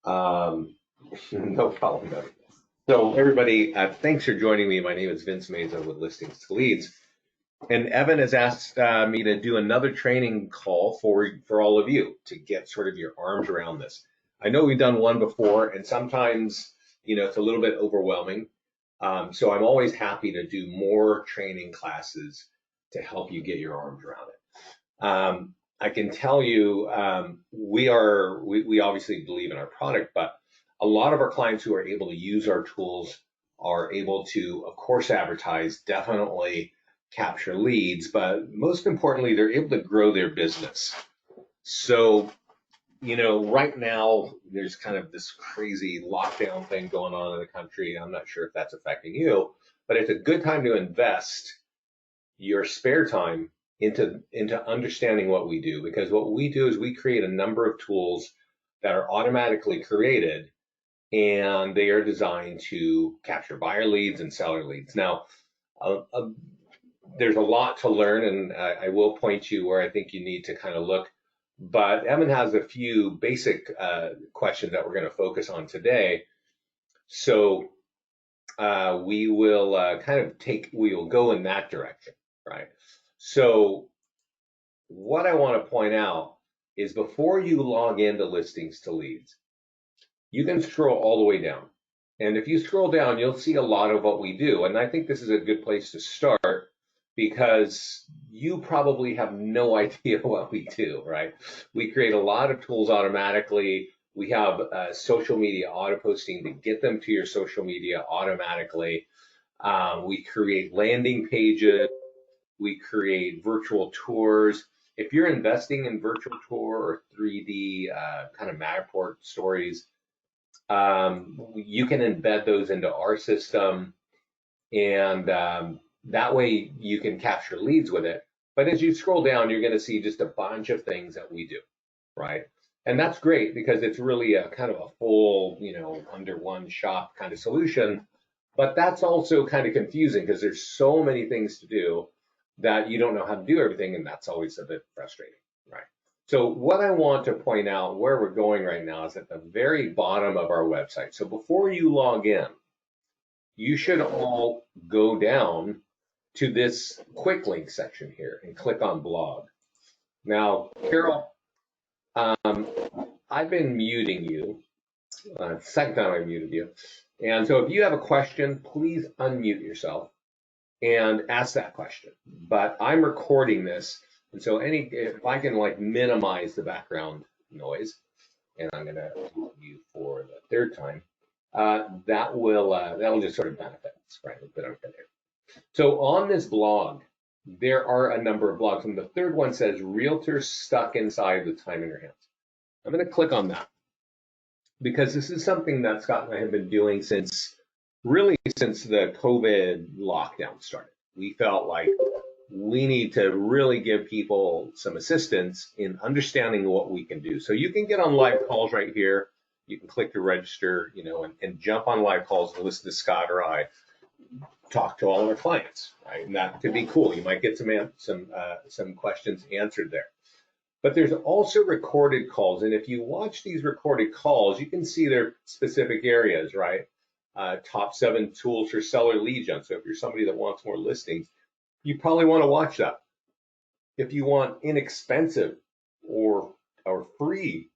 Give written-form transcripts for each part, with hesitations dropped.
Um, no problem. No. So everybody, thanks for joining me. My name is Vince Meza with Listings to Leads, and Evan has asked me to do another training call for all of you to get sort of your arms around this. I know we've done one before, and sometimes it's a little bit overwhelming. So I'm always happy to do more training classes to help you get your arms around it. I can tell you, we obviously believe in our product, but a lot of our clients who are able to use our tools are able to, of course, advertise, definitely capture leads, but most importantly, they're able to grow their business. So, right now there's kind of this crazy lockdown thing going on in the country. I'm not sure if that's affecting you, but it's a good time to invest your spare time into understanding what we do, because what we do is we create a number of tools that are automatically created, and they are designed to capture buyer leads and seller leads. Now, there's a lot to learn, and I will point you where I think you need to kind of look. But Evan has a few basic questions that we're going to focus on today. So we will we will go in that direction, right? So what I want to point out is before you log into Listings to Leads, you can scroll all the way down. And if you scroll down, you'll see a lot of what we do. And I think this is a good place to start because you probably have no idea what we do, right? We create a lot of tools automatically. We have social media auto posting to get them to your social media automatically. We create landing pages. We create virtual tours. If you're investing in virtual tour or 3D kind of Matterport stories, you can embed those into our system, and that way you can capture leads with it. But as you scroll down, you're going to see just a bunch of things that we do, right? And that's great because it's really a kind of a full, under one shop kind of solution. But that's also kind of confusing because there's so many things to do that you don't know how to do everything, and that's always a bit frustrating, right? So what I want to point out where we're going right now is at the very bottom of our website. So before you log in, you should all go down to this quick link section here and click on blog. Now, Carol, I've been muting you. Second time I muted you. And so if you have a question, please unmute yourself and ask that question. But I'm recording this, and so if I can minimize the background noise, and I'm going to mute you for the third time, that'll just sort of benefit us, right? So on this blog, there are a number of blogs, and the third one says "Realtors Stuck Inside with Time in Your Hands." I'm going to click on that because this is something that Scott and I have been doing since the COVID lockdown started. We felt like we need to really give people some assistance in understanding what we can do. So you can get on live calls right here. You can click to register, and jump on live calls and listen to Scott or I talk to all of our clients, right? And that could be cool. You might get some questions answered there. But there's also recorded calls, and if you watch these recorded calls, you can see their specific areas, right? Top 7 tools for seller lead gen. So if you're somebody that wants more listings, you probably want to watch that. If you want inexpensive or free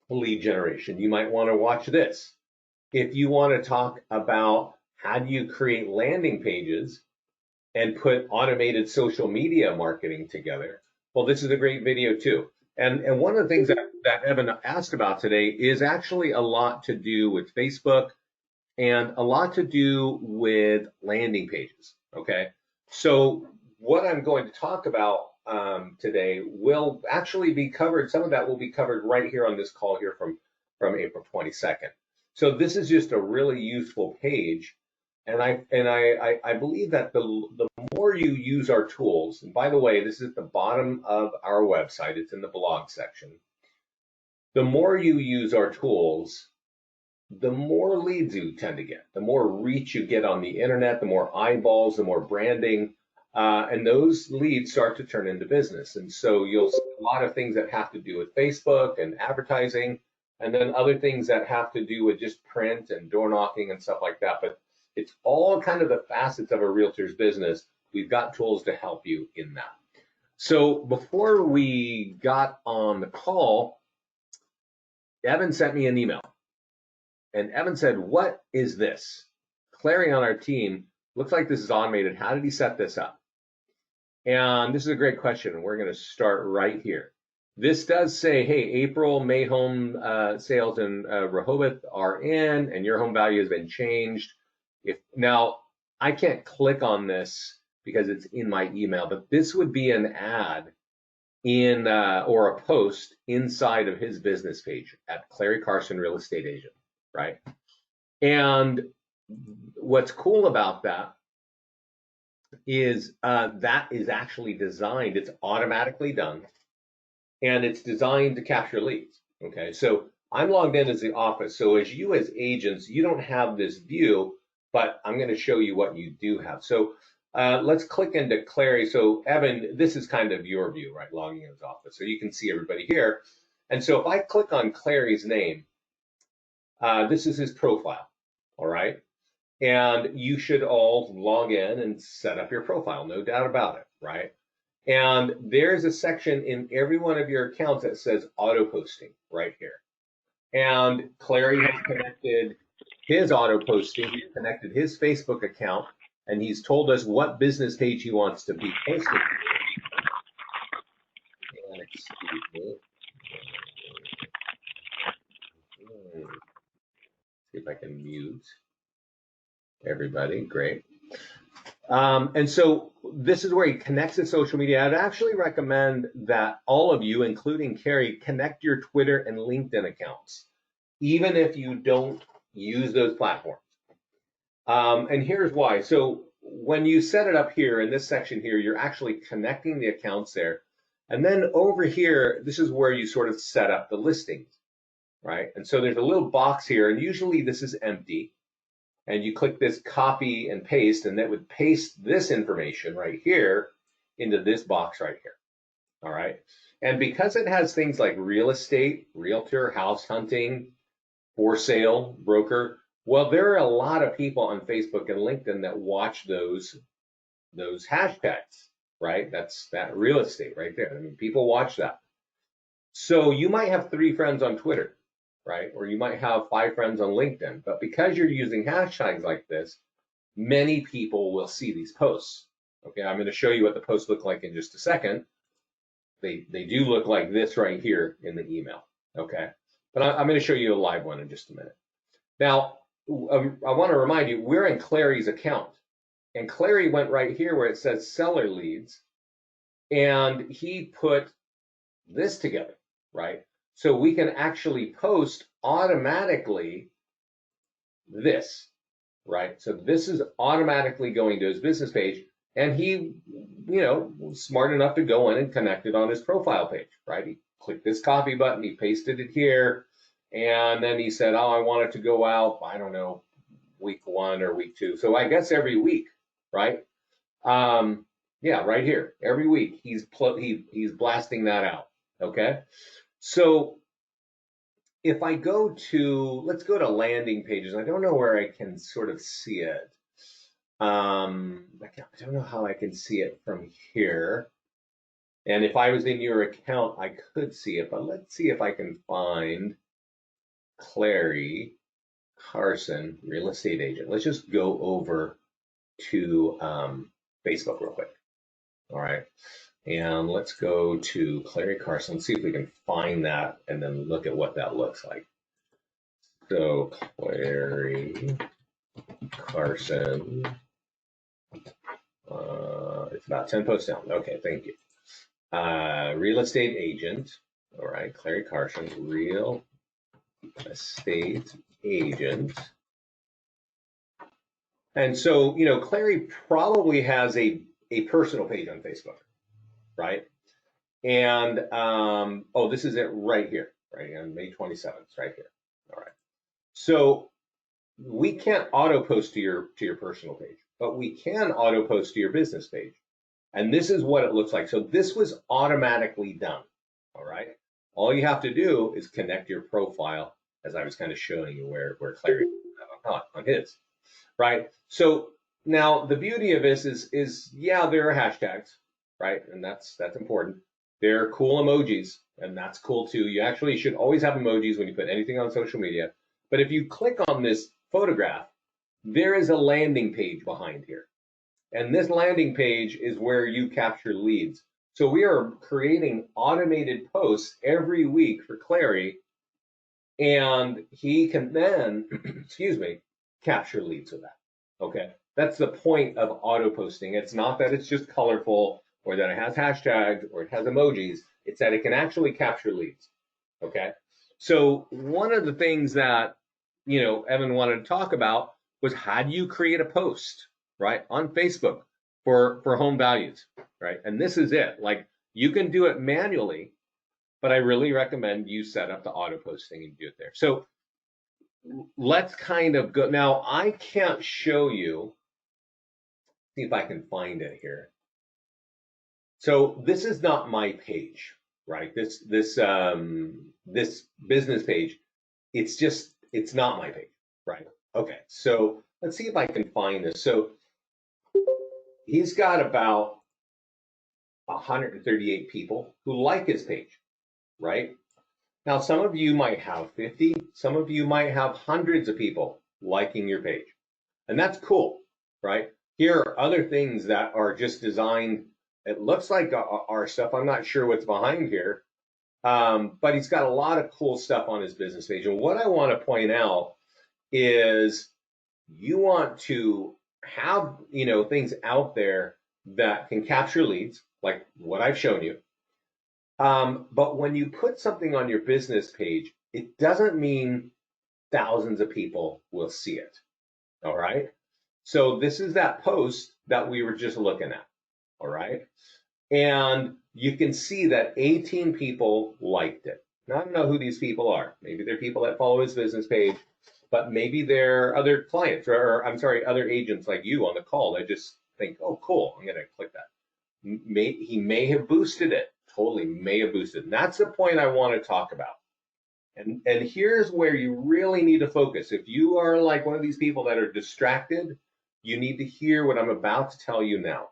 lead generation, you might want to watch this. If you want to talk about how do you create landing pages and put automated social media marketing together, well, this is a great video too. And one of the things that Evan asked about today is actually a lot to do with Facebook and a lot to do with landing pages, okay? So what I'm going to talk about today will actually be covered, some of that will be covered right here on this call here from April 22nd. So this is just a really useful page. And I believe that the more you use our tools, and by the way, this is at the bottom of our website, it's in the blog section. The more you use our tools, the more leads you tend to get, the more reach you get on the internet, the more eyeballs, the more branding, and those leads start to turn into business. And so you'll see a lot of things that have to do with Facebook and advertising, and then other things that have to do with just print and door knocking and stuff like that. But it's all kind of the facets of a realtor's business. We've got tools to help you in that. So before we got on the call, Evan sent me an email. And Evan said, "What is this? Clary on our team, looks like this is automated. How did he set this up?" And this is a great question, and we're going to start right here. This does say, hey, April, May home sales in Rehoboth are in, and your home value has been changed. Now, I can't click on this because it's in my email, but this would be an ad in or a post inside of his business page at Clary Carson Real Estate Agent, right? And what's cool about that is that is actually designed, it's automatically done, and it's designed to capture leads. Okay, so I'm logged in as the office. So as agents, you don't have this view, but I'm going to show you what you do have. So let's click into Clary. So Evan, this is kind of your view, right? Logging in his office. So you can see everybody here. And so if I click on Clary's name, this is his profile, all right? And you should all log in and set up your profile, no doubt about it, right? And there's a section in every one of your accounts that says auto posting right here. And Clary has connected his auto posting, he's connected his Facebook account, and he's told us what business page he wants to be posted. And excuse me. See if I can mute everybody. Great. And so this is where he connects to social media. I'd actually recommend that all of you, including Carrie, connect your Twitter and LinkedIn accounts, even if you don't use those platforms. And here's why. So when you set it up here in this section here, you're actually connecting the accounts there. And then over here, this is where you sort of set up the listings, right? And so there's a little box here, and usually this is empty. And you click this copy and paste, and that would paste this information right here into this box right here. All right. And because it has things like real estate, realtor, house hunting, for sale, broker, well, there are a lot of people on Facebook and LinkedIn that watch those hashtags, right? That's that real estate right there. I mean, people watch that. So you might have 3 friends on Twitter, right? Or you might have 5 friends on LinkedIn, but because you're using hashtags like this, many people will see these posts. Okay, I'm going to show you what the posts look like in just a second. They do look like this right here in the email. Okay, but I'm going to show you a live one in just a minute. Now, I want to remind you, we're in Clary's account, and Clary went right here where it says seller leads, and he put this together, right? So we can actually post automatically this, right? So this is automatically going to his business page, and he, was smart enough to go in and connect it on his profile page, right? He clicked this copy button, he pasted it here, and then he said, oh, I want it to go out, I don't know, week 1 or week 2. So I guess every week, right? Yeah, right here, every week he's blasting that out, okay? So if I go to, let's go to landing pages. I don't know where I can sort of see it. I don't know how I can see it from here. And if I was in your account, I could see it, but let's see if I can find Clary Carson, real estate agent. Let's just go over to Facebook real quick. All right. And let's go to Clary Carson, see if we can find that and then look at what that looks like. So Clary Carson, it's about 10 posts down. Okay, thank you. Real estate agent. All right, Clary Carson, real estate agent. And so, Clary probably has a personal page on Facebook, right? And oh, this is it right here, right on May 27th, right here. All right. So we can't auto post to your personal page, but we can auto post to your business page. And this is what it looks like. So this was automatically done. All right. All you have to do is connect your profile, as I was kind of showing you where Clary on his, right? So now the beauty of this is yeah, there are hashtags, right? And that's important. There are cool emojis, and that's cool too. You actually should always have emojis when you put anything on social media. But if you click on this photograph, there is a landing page behind here. And this landing page is where you capture leads. So we are creating automated posts every week for Clary, and he can then, excuse me, capture leads with that. Okay. That's the point of auto posting. It's not that it's just colorful or that it has hashtags or it has emojis. It's that it can actually capture leads. Okay. So one of the things that, Evan wanted to talk about was how do you create a post, right, on Facebook for home values, right? And this is it. Like you can do it manually, but I really recommend you set up the auto posting and do it there. So let's kind of go. Now, I can't show you, see if I can find it here. So this is not my page, right? This business page, it's not my page, right? Okay, so let's see if I can find this. So he's got about 138 people who like his page, right? Now, some of you might have 50, some of you might have hundreds of people liking your page. And that's cool, right? Here are other things that are just designed. It looks like our stuff. I'm not sure what's behind here, but he's got a lot of cool stuff on his business page. And what I want to point out is you want to have, things out there that can capture leads, like what I've shown you. But when you put something on your business page, it doesn't mean thousands of people will see it. All right. So this is that post that we were just looking at. All right. And you can see that 18 people liked it. Now, I don't know who these people are. Maybe they're people that follow his business page, but maybe they're other clients or I'm sorry, other agents like you on the call that just think, oh, cool, I'm going to click that. He may have boosted it. Totally may have boosted. And that's the point I want to talk about. And here's where you really need to focus. If you are like one of these people that are distracted, you need to hear what I'm about to tell you now.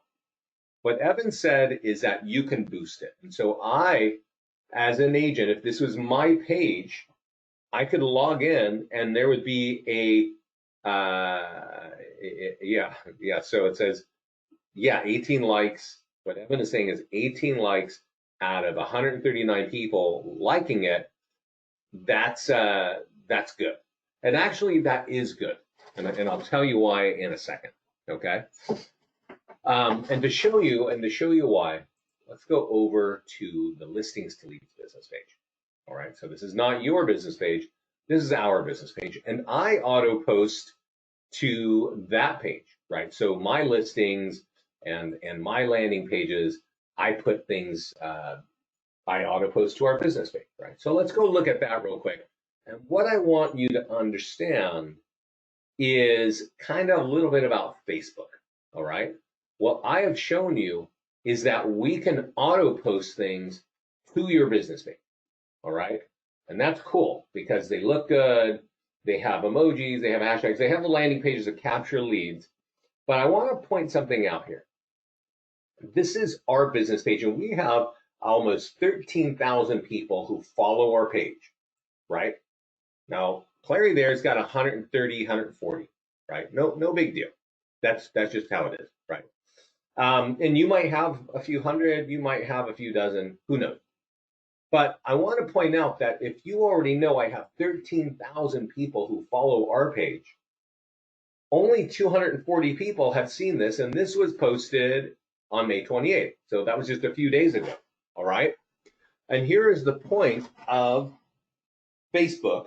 What Evan said is that you can boost it. And so I, as an agent, if this was my page, I could log in and there would be so it says, 18 likes. What Evan is saying is 18 likes out of 139 people liking it. That's good. And actually that is good. And I'll tell you why in a second. Okay. And to show you why, let's go over to the listings to leads business page. All right. So this is not your business page. This is our business page. And I auto post to that page, right? So my listings and my landing pages, I put things, I auto post to our business page, right? So let's go look at that real quick. And what I want you to understand is kind of a little bit about Facebook, all right? What I have shown you is that we can auto post things to your business page, all right? And that's cool because they look good, they have emojis, they have hashtags, they have the landing pages that capture leads. But I want to point something out here. This is our business page, and we have almost 13,000 people who follow our page, right? Now, Clary there's got 130, 140, right? No big deal. That's just how it is, right? And you might have a few hundred, you might have a few dozen, who knows? But I want to point out that if you already know I have 13,000 people who follow our page, only 240 people have seen this, and this was posted on May 28th. So that was just a few days ago, all right? And here is the point of Facebook.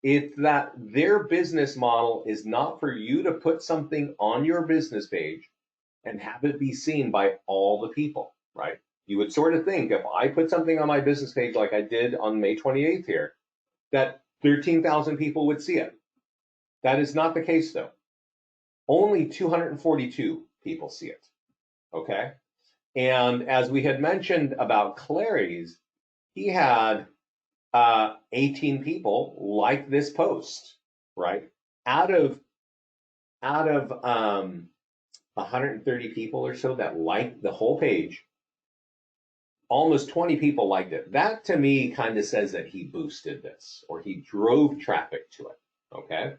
It's that their business model is not for you to put something on your business page and have it be seen by all the people, right? You would sort of think if I put something on my business page like I did on May 28th here, that 13,000 people would see it. That is not the case though. Only 242 people see it, okay? And as we had mentioned about Clary's, he had 18 people like this post, right? Out of 130 people or so that liked the whole page, almost 20 people liked it. That to me kind of says that he boosted this or he drove traffic to it. Okay.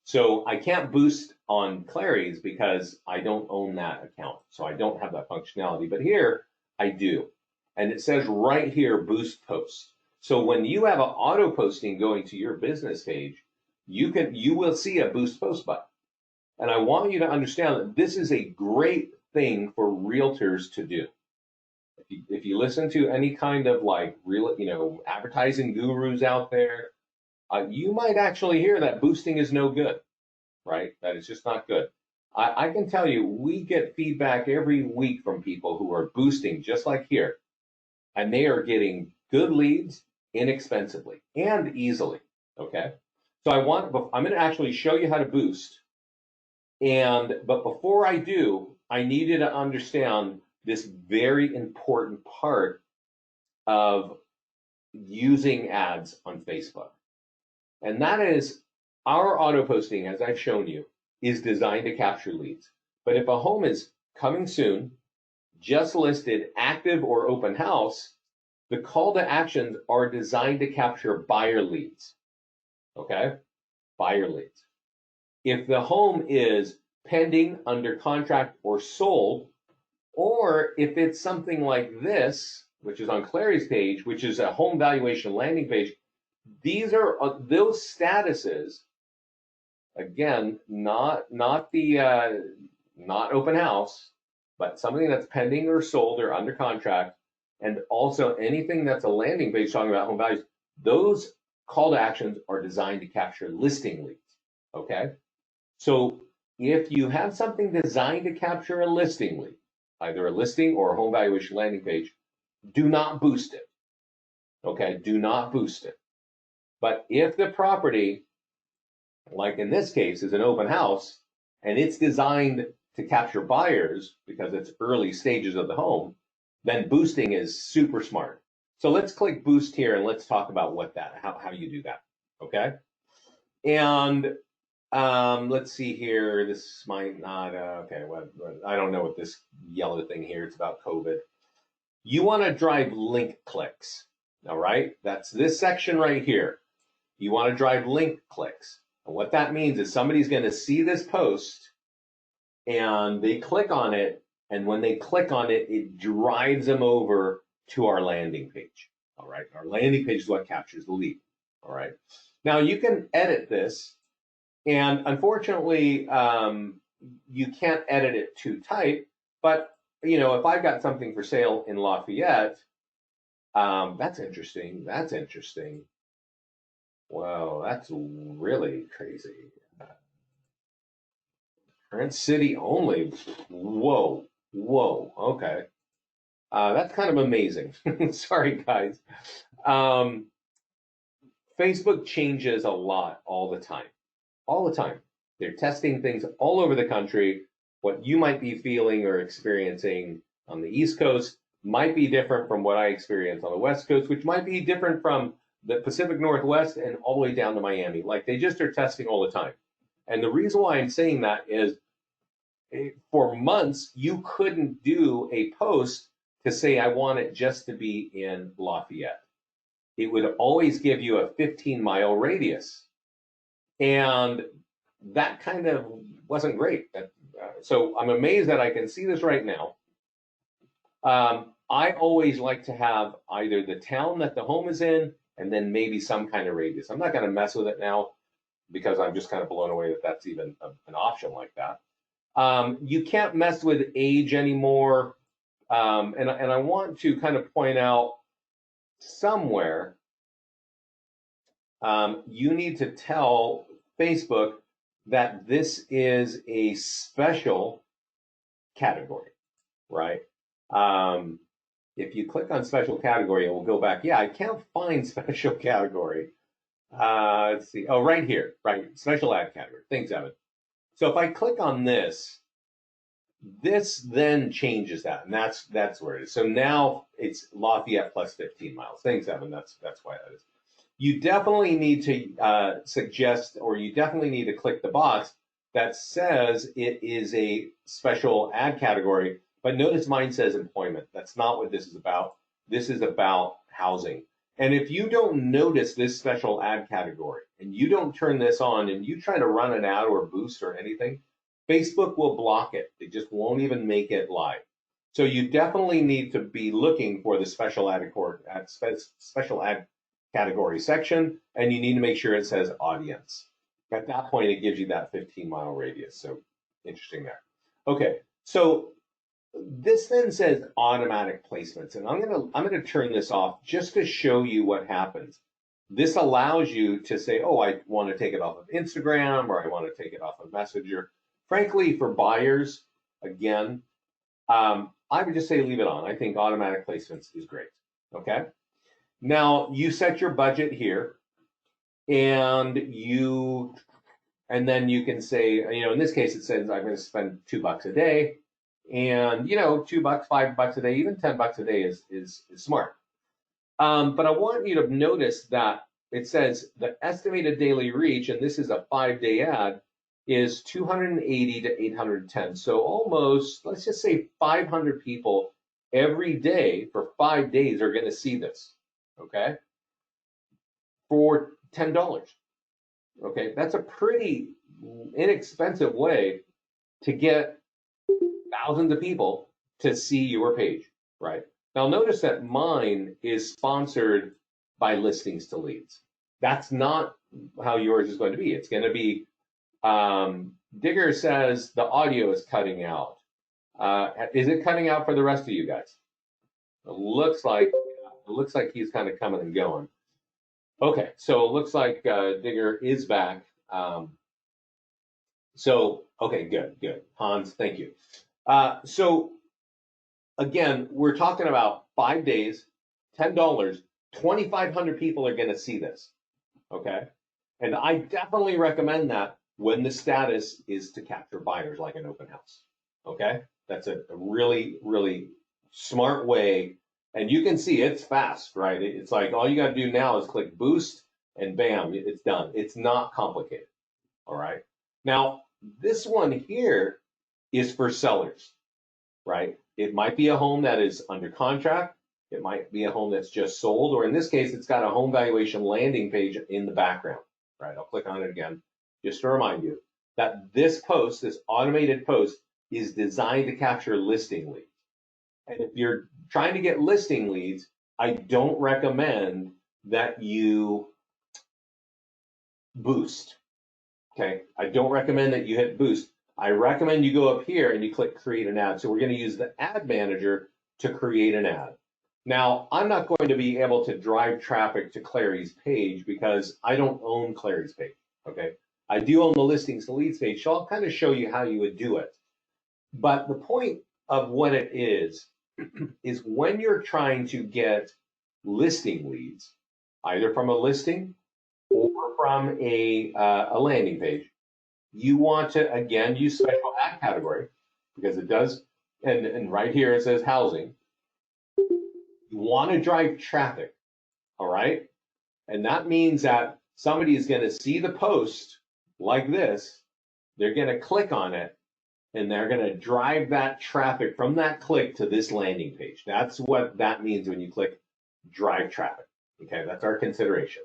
So I can't boost on Clary's because I don't own that account. So I don't have that functionality. But here I do. And it says right here, boost post. So when you have an auto posting going to your business page, you will see a boost post button. And I want you to understand that this is a great thing for realtors to do. If you listen to any kind of like real, advertising gurus out there, you might actually hear that boosting is no good, right? That it's just not good. I can tell you, we get feedback every week from people who are boosting just like here, and they are getting good leads inexpensively and easily. Okay. So I'm going to actually show you how to boost. But before I do, I need you to understand this very important part of using ads on Facebook. And that is our auto posting, as I've shown you, is designed to capture leads. But if a home is coming soon, just listed, active, or open house, the call to actions are designed to capture buyer leads. Okay? Buyer leads. If the home is pending, under contract, or sold, or if it's something like this, which is on Clary's page, which is a home valuation landing page, these are those statuses. Again, not open house, but something that's pending or sold or under contract, and also anything that's a landing page talking about home values. Those call to actions are designed to capture listing leads. Okay, so if you have something designed to capture a listing lead, either a listing or a home valuation landing page, do not boost it. Okay, do not boost it. But if the property, like in this case, is an open house and it's designed to capture buyers because it's early stages of the home, then boosting is super smart. So let's click boost here and let's talk about how you do that. Okay. And let's see here. This might not, okay. Well, I don't know what this yellow thing here, it's about COVID. You want to drive link clicks. All right. That's this section right here. You want to drive link clicks. And what that means is somebody's going to see this post and they click on it. And when they click on it, it drives them over to our landing page. All right. Our landing page is what captures the lead. All right. Now you can edit this. And unfortunately, you can't edit it too tight. But, if I've got something for sale in Lafayette, that's interesting. That's interesting. Wow, that's really crazy. Current city only. Whoa, whoa. Okay, that's kind of amazing. Sorry, guys. Facebook changes a lot all the time. All the time. They're testing things all over the country. What you might be feeling or experiencing on the East Coast might be different from what I experience on the West Coast, which might be different from the Pacific Northwest and all the way down to Miami. Like they just are testing all the time. And the reason why I'm saying that is for months, you couldn't do a post to say, I want it just to be in Lafayette. It would always give you a 15-mile radius. And that kind of wasn't great. So I'm amazed that I can see this right now. I always like to have either the town that the home is in and then maybe some kind of radius. I'm not going to mess with it now because I'm just kind of blown away that that's even an option like that. You can't mess with age anymore. And I want to kind of point out somewhere you need to tell Facebook that this is a special category, right? If you click on special category, it will go back. Yeah, I can't find special category. Let's see. Oh, right here, right. Special ad category. Thanks, Evan. So if I click on this, this then changes that, and that's where it is. So now it's Lafayette plus 15 miles. Thanks, Evan. That's why that is. you definitely need to suggest, or you definitely need to click the box that says it is a special ad category. But notice mine says employment. That's not what this is about. This is about housing. And if you don't notice this special ad category and you don't turn this on and you try to run an ad or boost or anything, Facebook will block it. They just won't even make it live. So you definitely need to be looking for the special ad category section, and you need to make sure it says audience. At that point, it gives you that 15-mile radius. So interesting there. Okay, so this then says automatic placements, and I'm gonna turn this off just to show you what happens. This allows you to say, oh, I want to take it off of Instagram, or I want to take it off of Messenger. Frankly, for buyers, again, I would just say leave it on. I think automatic placements is great. Okay. Now you set your budget here, and then you can say, in this case, it says I'm going to spend $2 a day. And, $2, $5 a day, even $10 a day is smart. But I want you to notice that it says the estimated daily reach, and this is a 5-day ad, is 280 to 810. So almost, let's just say 500 people every day for 5 days are going to see this, okay, for $10. Okay, that's a pretty inexpensive way to get thousands of people to see your page, right? Now notice that mine is sponsored by Listings to Leads. That's not how yours is going to be. It's going to be, Digger says the audio is cutting out. Is it cutting out for the rest of you guys? It looks like he's kind of coming and going. Okay, so it looks like Digger is back. Okay, good. Hans, thank you. So again, we're talking about 5 days, $10, 2,500 people are going to see this. Okay. And I definitely recommend that when the status is to capture buyers like an open house. Okay. That's a really, really smart way. And you can see it's fast, right? It's like all you got to do now is click boost and bam, it's done. It's not complicated. All right. Now, this one here is for sellers, right? It might be a home that is under contract. It might be a home that's just sold, or in this case, it's got a home valuation landing page in the background, right? I'll click on it again just to remind you that this post, this automated post, is designed to capture listing leads. And if you're trying to get listing leads, I don't recommend that you boost. Okay, I don't recommend that you hit boost. I recommend you go up here and you click create an ad. So we're going to use the ad manager to create an ad. Now, I'm not going to be able to drive traffic to Clary's page because I don't own Clary's page. Okay, I do own the Listings to Leads page, so I'll kind of show you how you would do it. But the point of what it is when you're trying to get listing leads, either from a listing or from a landing page, you want to, again, use special ad category because it does, and right here it says housing. You want to drive traffic, all right? And that means that somebody is going to see the post like this, they're going to click on it, and they're going to drive that traffic from that click to this landing page. That's what that means when you click drive traffic, okay? That's our consideration.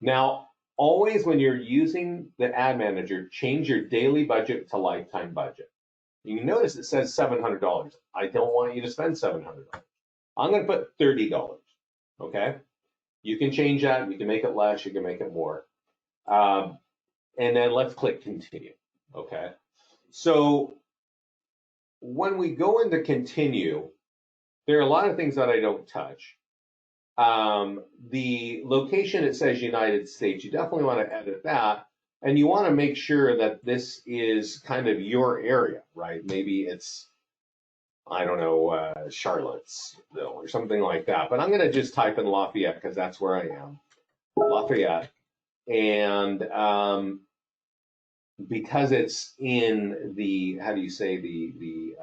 Now, always when you're using the ad manager, change your daily budget to lifetime budget. You can notice it says $700. I don't want you to spend $700. I'm going to put $30, okay? You can change that. You can make it less. You can make it more. And then let's click continue, okay? So when we go into continue, there are a lot of things that I don't touch. The location, it says United States. You definitely want to edit that. And you want to make sure that this is kind of your area, right? Maybe it's, I don't know, Charlottesville or something like that. But I'm going to just type in Lafayette because that's where I am, Lafayette. And because it's in the, how do you say, the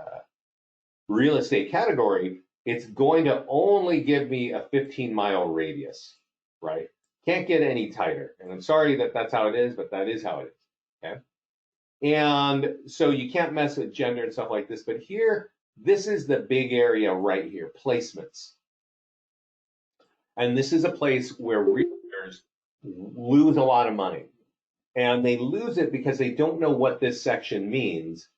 real estate category, it's going to only give me a 15-mile radius, right? Can't get any tighter. And I'm sorry that that's how it is, but that is how it is. Okay. And so you can't mess with gender and stuff like this. But here, this is the big area right here, placements. And this is a place where realtors lose a lot of money. And they lose it because they don't know what this section means.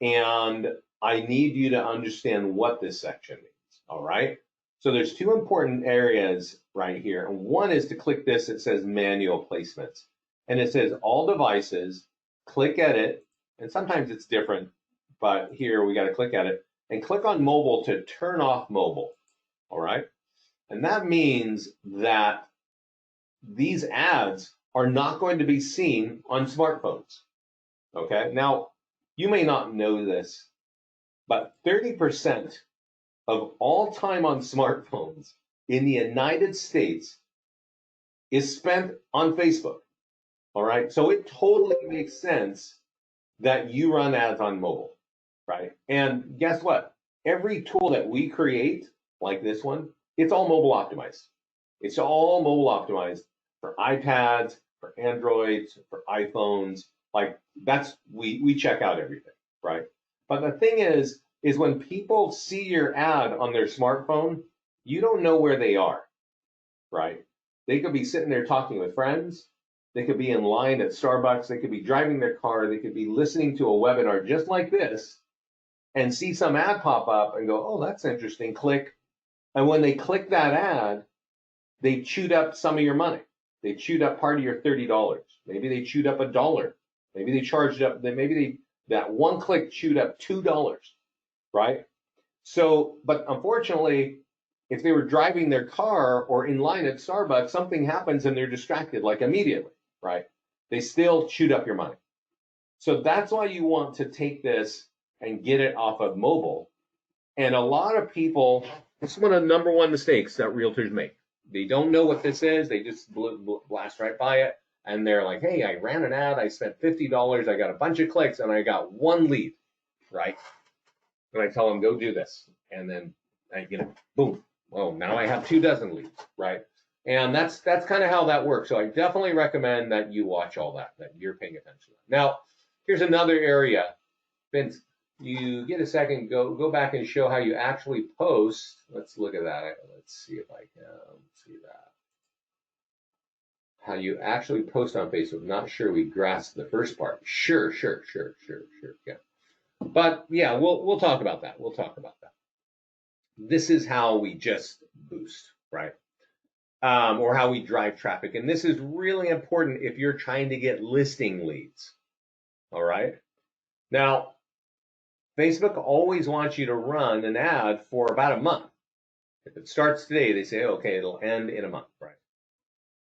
And I need you to understand what this section means. All right. So there's two important areas right here. And one is to click this. It says manual placements. And it says all devices, click edit. And sometimes it's different, but here we got to click edit and click on mobile to turn off mobile. All right. And that means that these ads are not going to be seen on smartphones. Okay. Now, you may not know this, but 30% of all time on smartphones in the United States is spent on Facebook. All right. So it totally makes sense that you run ads on mobile, right? And guess what? Every tool that we create, like this one, it's all mobile optimized. It's all mobile optimized for iPads, for Androids, for iPhones. Like that's we check out everything, right? But the thing is when people see your ad on their smartphone, you don't know where they are, right? They could be sitting there talking with friends. They could be in line at Starbucks. They could be driving their car. They could be listening to a webinar just like this and see some ad pop up and go, oh, that's interesting. Click. And when they click that ad, they chewed up some of your money. They chewed up part of your $30. Maybe they chewed up $1. Maybe they charged up, that one click chewed up $2, right? So, but unfortunately, if they were driving their car or in line at Starbucks, something happens and they're distracted like immediately, right? They still chewed up your money. So that's why you want to take this and get it off of mobile. And a lot of people, this is one of the number one mistakes that realtors make. They don't know what this is. They just blast right by it. And they're like, hey, I ran an ad. I spent $50. I got a bunch of clicks and I got one lead, right? And I tell them, go do this. And then, boom. Oh, now I have 24 leads, right? And that's kind of how that works. So I definitely recommend that you watch all that you're paying attention to. Now, here's another area. Vince, you get a second, go back and show how you actually post. Let's look at that. Let's see if I can see that. How you actually post on Facebook. Not sure we grasped the first part. Sure. Yeah. But yeah, we'll talk about that. We'll talk about that. This is how we just boost, right? Or how we drive traffic. And this is really important if you're trying to get listing leads. All right. Now, Facebook always wants you to run an ad for about a month. If it starts today, they say, okay, it'll end in a month, right?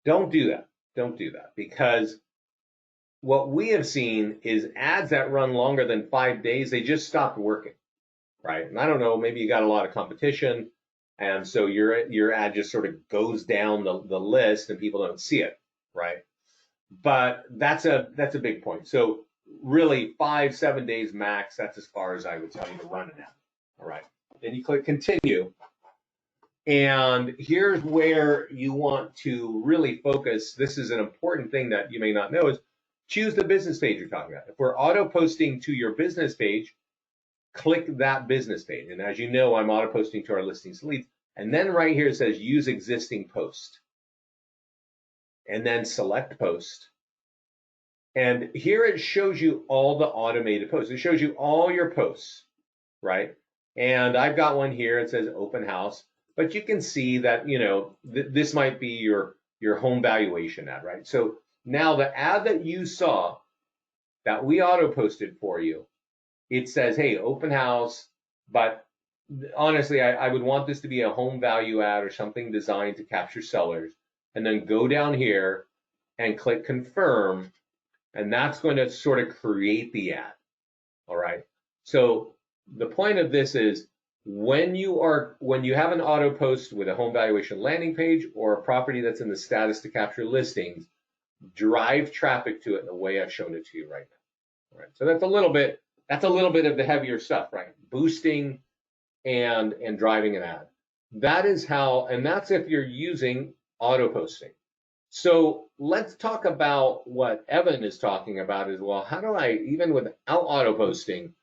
Don't do that. Don't do that, because what we have seen is ads that run longer than 5 days, they just stopped working, right? And I don't know, maybe you got a lot of competition, and so your ad just sort of goes down the list and people don't see it, right? But that's a big point. So really 5-7 days max, that's as far as I would tell you to run an ad. All right. Then you click continue. And here's where you want to really focus. This is an important thing that you may not know is choose the business page you're talking about. If we're auto posting to your business page, click that business page. And as you know, I'm auto posting to our listings leads. And then right here it says use existing post. And then select post. And here it shows you all the automated posts. It shows you all your posts, right? And I've got one here. It says open house. But you can see that, this might be your home valuation ad, right? So now the ad that you saw that we auto posted for you, it says, hey, open house. But honestly, I would want this to be a home value ad or something designed to capture sellers. And then go down here and click confirm. And that's going to sort of create the ad. All right. So the point of this is when you have an auto post with a home valuation landing page or a property that's in the status to capture listings, drive traffic to it in the way I've shown it to you right now. All right. So that's a little bit of the heavier stuff, right? Boosting and driving an ad. That is how, and that's if you're using auto posting. So let's talk about what Evan is talking about as well. How do I, even without auto posting,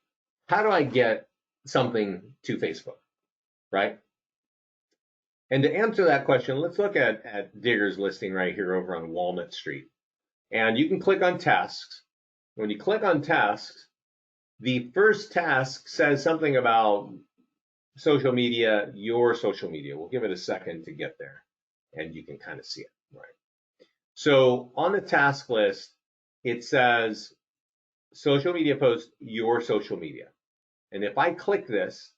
how do I get something to Facebook, right? And to answer that question, let's look at Digger's listing right here over on Walnut Street. And you can click on tasks. When you click on tasks, the first task says something about social media, your social media. We'll give it a second to get there and you can kind of see it, right? So on the task list, it says social media post, your social media. And if I click this,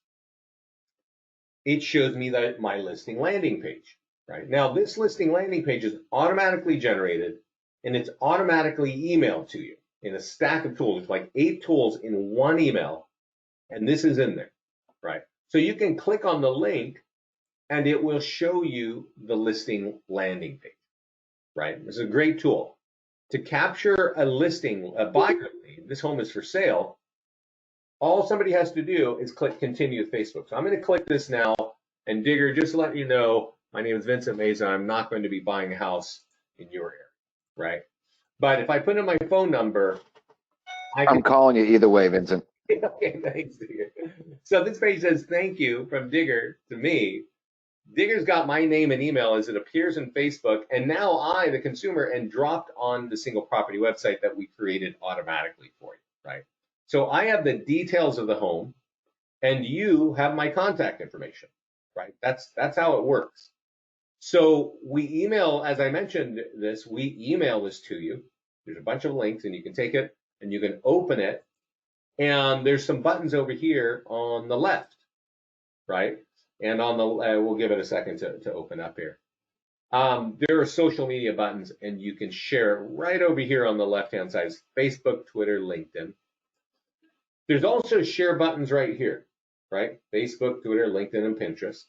it shows me that my listing landing page, right? Now this listing landing page is automatically generated and it's automatically emailed to you in a stack of tools. It's like 8 tools in one email, and this is in there, right? So you can click on the link and it will show you the listing landing page, right? It's a great tool. To capture a listing, a buyer lead, this home is for sale, all somebody has to do is click continue with Facebook. So I'm going to click this now, and Digger, just to let you know, my name is Vincent Meza. I'm not going to be buying a house in your area, right? But if I put in my phone number, I'm calling you either way, Vincent. Okay, thanks, Digger. So this page says thank you from Digger to me. Digger's got my name and email as it appears in Facebook, and now I, the consumer, am dropped on the single property website that we created automatically for you, right? So I have the details of the home, and you have my contact information, right? That's how it works. So we email, as I mentioned this, we email this to you. There's a bunch of links, and you can take it and you can open it, and there's some buttons over here on the left, right? And on the, we'll give it a second to open up here. There are social media buttons, and you can share it right over here on the left-hand side. It's Facebook, Twitter, LinkedIn. There's also share buttons right here, right? Facebook, Twitter, LinkedIn, and Pinterest.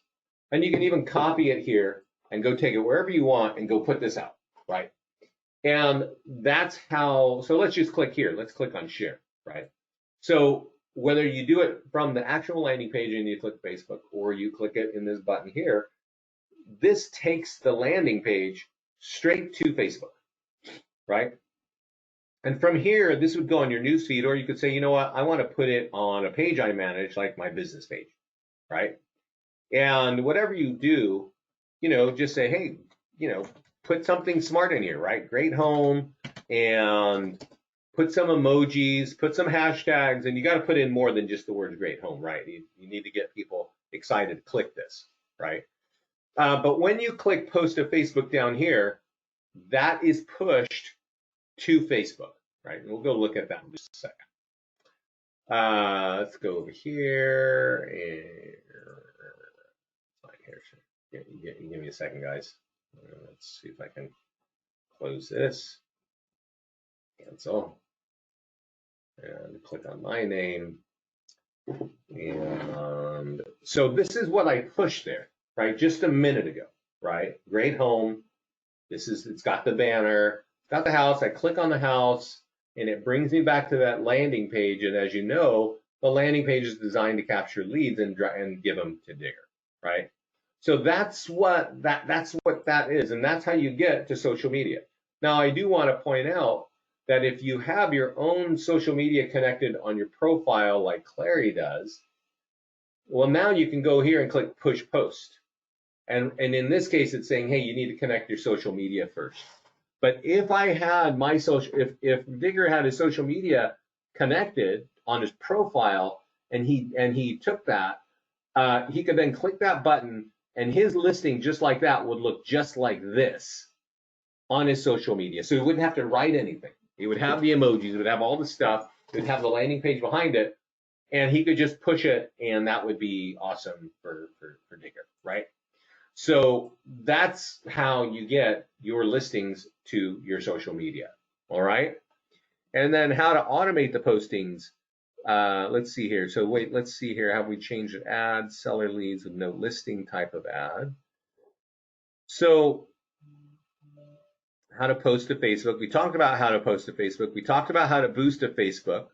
And you can even copy it here and go take it wherever you want and go put this out, right? And that's how, so let's just click here. Let's click on share, right? So whether you do it from the actual landing page and you click Facebook, or you click it in this button here, this takes the landing page straight to Facebook, right? And from here, this would go on your newsfeed, or you could say, you know what, I want to put it on a page I manage, like my business page, right? And whatever you do, just say, hey, put something smart in here, right? Great home, and put some emojis, put some hashtags, and you got to put in more than just the words great home, right? You need to get people excited to click this, right? But when you click post to Facebook down here, that is pushed to Facebook, right? And we'll go look at that in just a second. Let's go over here and give me a second, guys. Let's see if I can close this, cancel, and click on my name. And so this is what I pushed there, right? Just a minute ago, right? Great home. It's got the banner, got the house. I click on the house and it brings me back to that landing page. And as you know, the landing page is designed to capture leads and give them to Digger, right? So that's what that is, and that's how you get to social media. Now, I do want to point out that if you have your own social media connected on your profile like Clary does, well, now you can go here and click push post. And in this case, it's saying, hey, you need to connect your social media first. But if I had my if Digger had his social media connected on his profile and he took that, he could then click that button and his listing just like that would look just like this on his social media. So he wouldn't have to write anything. He would have the emojis, he would have all the stuff, he would have the landing page behind it, and he could just push it, and that would be awesome for Digger, right? So that's how you get your listings to your social media, all right? And then how to automate the postings. Let's see here. So wait, let's see here. Have we changed it? Ads, seller leads with no listing type of ad. So how to post to Facebook. We talked about how to post to Facebook. We talked about how to boost to Facebook.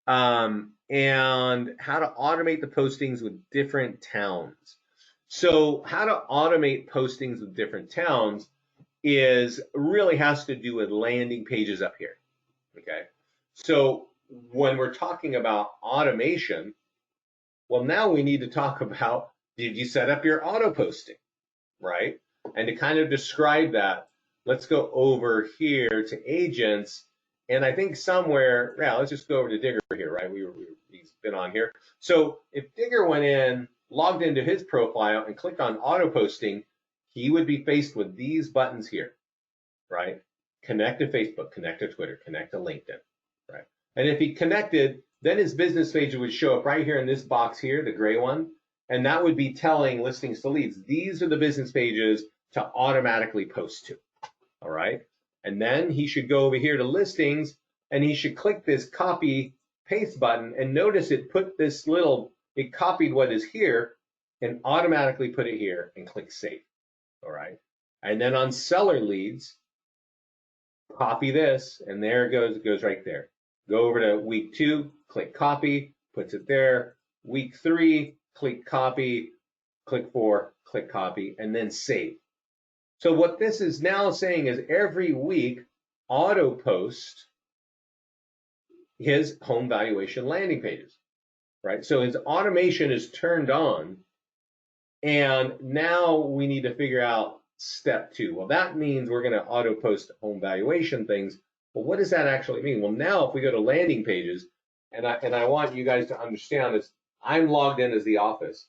And how to automate the postings with different towns. So how to automate postings with different towns is really has to do with landing pages up here. Okay. So when we're talking about automation, well, now we need to talk about, did you set up your auto posting, right? And to kind of describe that, let's go over here to agents. And I think somewhere, yeah, let's just go over to Digger here, right? He's been on here. So if Digger went in, logged into his profile and clicked on auto posting, he would be faced with these buttons here, right? Connect to Facebook, connect to Twitter, connect to LinkedIn, right? And if he connected, then his business page would show up right here in this box here, the gray one, and that would be telling listings to leads, these are the business pages to automatically post to, all right? And then he should go over here to listings, and he should click this copy paste button, and notice it put this little, it copied what is here and automatically put it here and click save, all right? And then on seller leads, copy this, and there it goes right there. Go over to week 2, click copy, puts it there. Week 3, click copy, click 4, click copy, and then save. So what this is now saying is every week, auto post his home valuation landing pages, right? So his automation is turned on, and now we need to figure out step 2. Well, that means we're going to auto post home valuation things. Well, what does that actually mean? Well, now if we go to landing pages, and I want you guys to understand this, I'm logged in as the office,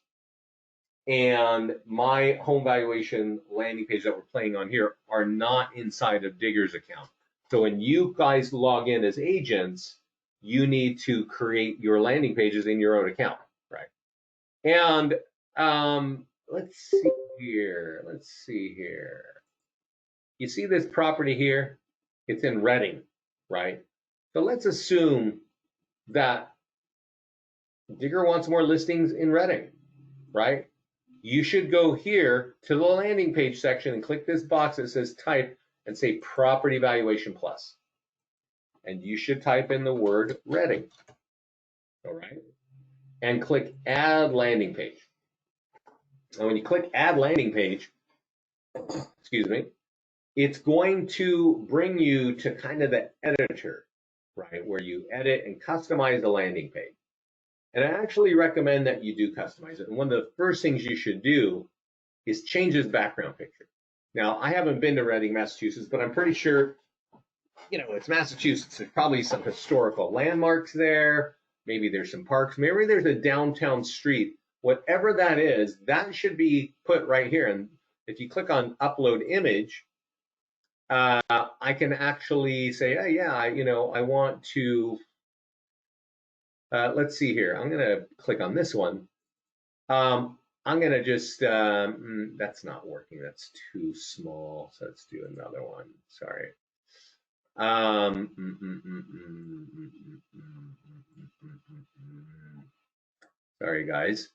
and my home valuation landing page that we're playing on here are not inside of Digger's account. So when you guys log in as agents, you need to create your landing pages in your own account, right? And let's see here. You see this property here? It's in Reading, right? So let's assume that Digger wants more listings in Reading, right? You should go here to the landing page section and click this box that says type and say property valuation plus. And you should type in the word Reading, all right? And click add landing page. And when you click add landing page, excuse me, it's going to bring you to kind of the editor, right? Where you edit and customize the landing page. And I actually recommend that you do customize it. And one of the first things you should do is change this background picture. Now, I haven't been to Reading, Massachusetts, but I'm pretty sure, you know, it's Massachusetts. There's probably some historical landmarks there. Maybe there's some parks. Maybe there's a downtown street. Whatever that is, that should be put right here. And if you click on upload image, I can actually say, hey, yeah, I want to, let's see here. I'm going to click on this one. I'm going to just, that's not working. That's too small. So let's do another one. Sorry. Sorry, guys.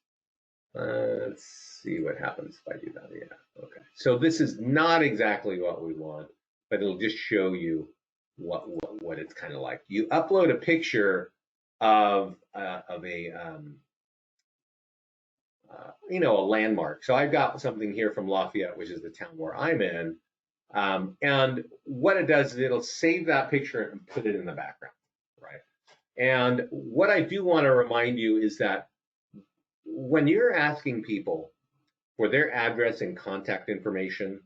Let's see what happens if I do that. Yeah, okay. So this is not exactly what we want, but it'll just show you what it's kind of like. You upload a picture of a a landmark. So I've got something here from Lafayette, which is the town where I'm in. And what it does is it'll save that picture and put it in the background, right? And what I do want to remind you is that when you're asking people for their address and contact information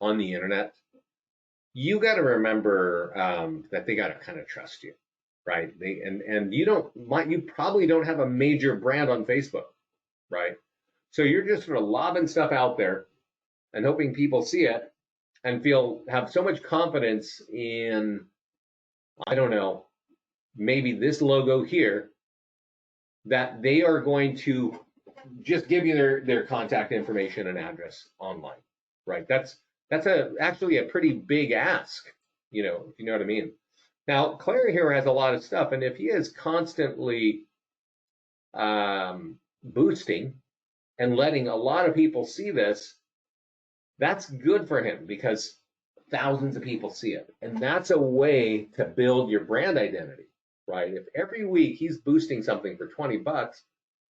on the internet, you got to remember that they got to kind of trust you, right? You probably don't have a major brand on Facebook, right? So you're just sort of lobbing stuff out there and hoping people see it and have so much confidence in, I don't know, maybe this logo here, that they are going to just give you their contact information and address online, right? That's actually a pretty big ask, if you know what I mean. Now, Claire here has a lot of stuff, and if he is constantly boosting and letting a lot of people see this, that's good for him because thousands of people see it. And that's a way to build your brand identity, right? If every week he's boosting something for $20,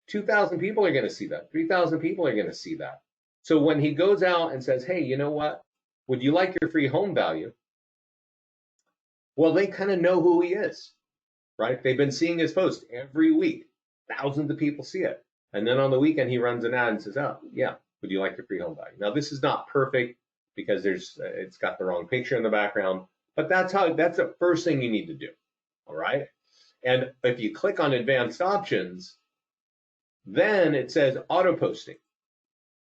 2,000 people are going to see that. 3,000 people are going to see that. So when he goes out and says, hey, you know what? would you like your free home value? Well, they kind of know who he is, right? They've been seeing his post every week. Thousands of people see it. And then on the weekend, he runs an ad and says, oh, yeah, would you like your free home value? Now, this is not perfect because it's got the wrong picture in the background, but that's the first thing you need to do, all right? And if you click on advanced options, then it says auto posting.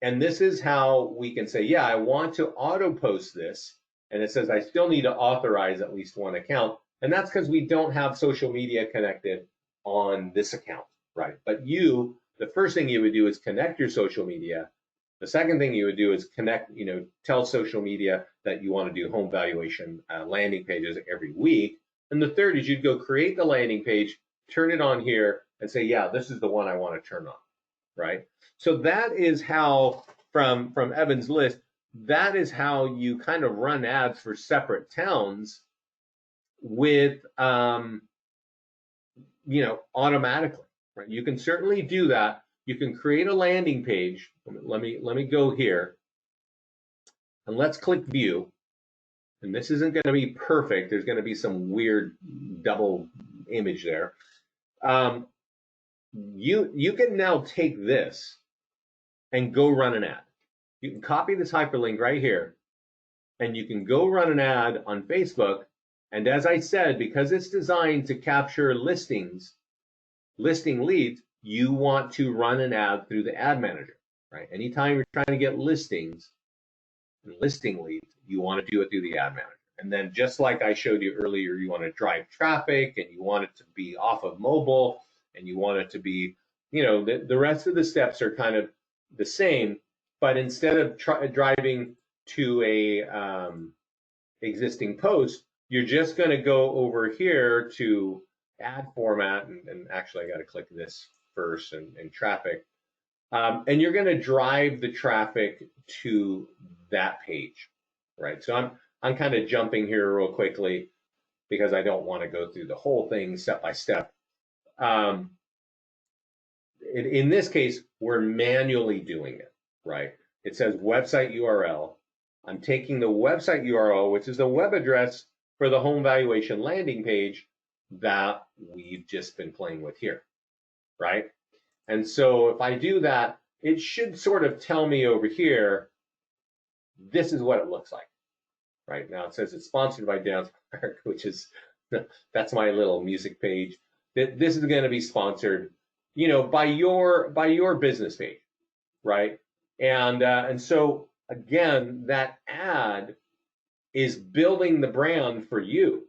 And this is how we can say, yeah, I want to auto post this. And it says I still need to authorize at least one account. And that's because we don't have social media connected on this account, right? But the first thing you would do is connect your social media. The second thing you would do is tell social media that you want to do home valuation landing pages every week. And the third is you'd go create the landing page, turn it on here, and say, yeah, this is the one I want to turn on, right? So that is how, from Evan's list, that is how you kind of run ads for separate towns with, automatically, right? You can certainly do that. You can create a landing page. Let me go here, and let's click view. And this isn't going to be perfect. There's going to be some weird double image there. You can now take this and go run an ad. You can copy this hyperlink right here, and you can go run an ad on Facebook. And as I said, because it's designed to capture listing leads, you want to run an ad through the ad manager, right? Anytime you're trying to get listings and listing leads, you want to do it through the ad manager. And then just like I showed you earlier, you want to drive traffic and you want it to be off of mobile and you want it to be, the rest of the steps are kind of the same, but instead of driving to a existing post, you're just going to go over here to ad format, and actually I got to click this first and traffic, and you're going to drive the traffic to that page, right? So I'm kind of jumping here real quickly because I don't want to go through the whole thing step by step. In this case, we're manually doing it, right? It says website URL. I'm taking the website URL, which is the web address for the home valuation landing page that we've just been playing with here, right? And so if I do that, it should sort of tell me over here, this is what it looks like, right? Now it says it's sponsored by Dance Park, which is, that's my little music page. This is going to be sponsored, by your business page, right? And so again, that ad is building the brand for you,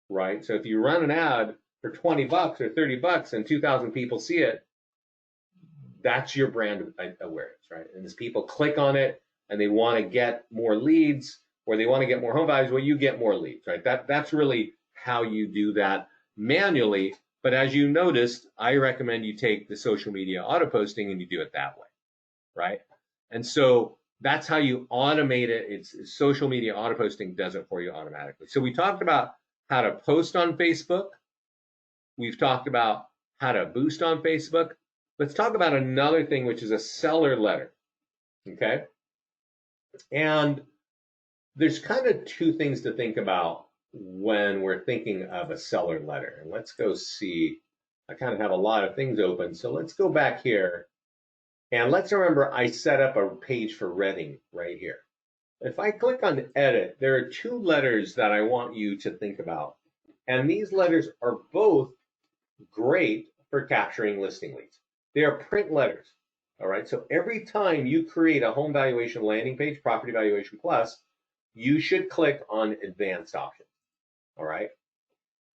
right? So if you run an ad for $20 or $30 and 2,000 people see it, that's your brand awareness, right? And as people click on it and they want to get more leads or they want to get more home values, well, you get more leads, right? That's really how you do that manually. But as you noticed, I recommend you take the social media auto posting and you do it that way, right? And so that's how you automate it. It's social media auto posting does it for you automatically. So we talked about how to post on Facebook. We've talked about how to boost on Facebook. Let's talk about another thing, which is a seller letter, okay? And there's kind of two things to think about when we're thinking of a seller letter. And let's go see. I kind of have a lot of things open. So let's go back here. And let's remember I set up a page for Reading right here. If I click on edit, there are two letters that I want you to think about. And these letters are both great for capturing listing leads. They are print letters. All right. So every time you create a home valuation landing page, Property Valuation Plus, you should click on advanced options. All right.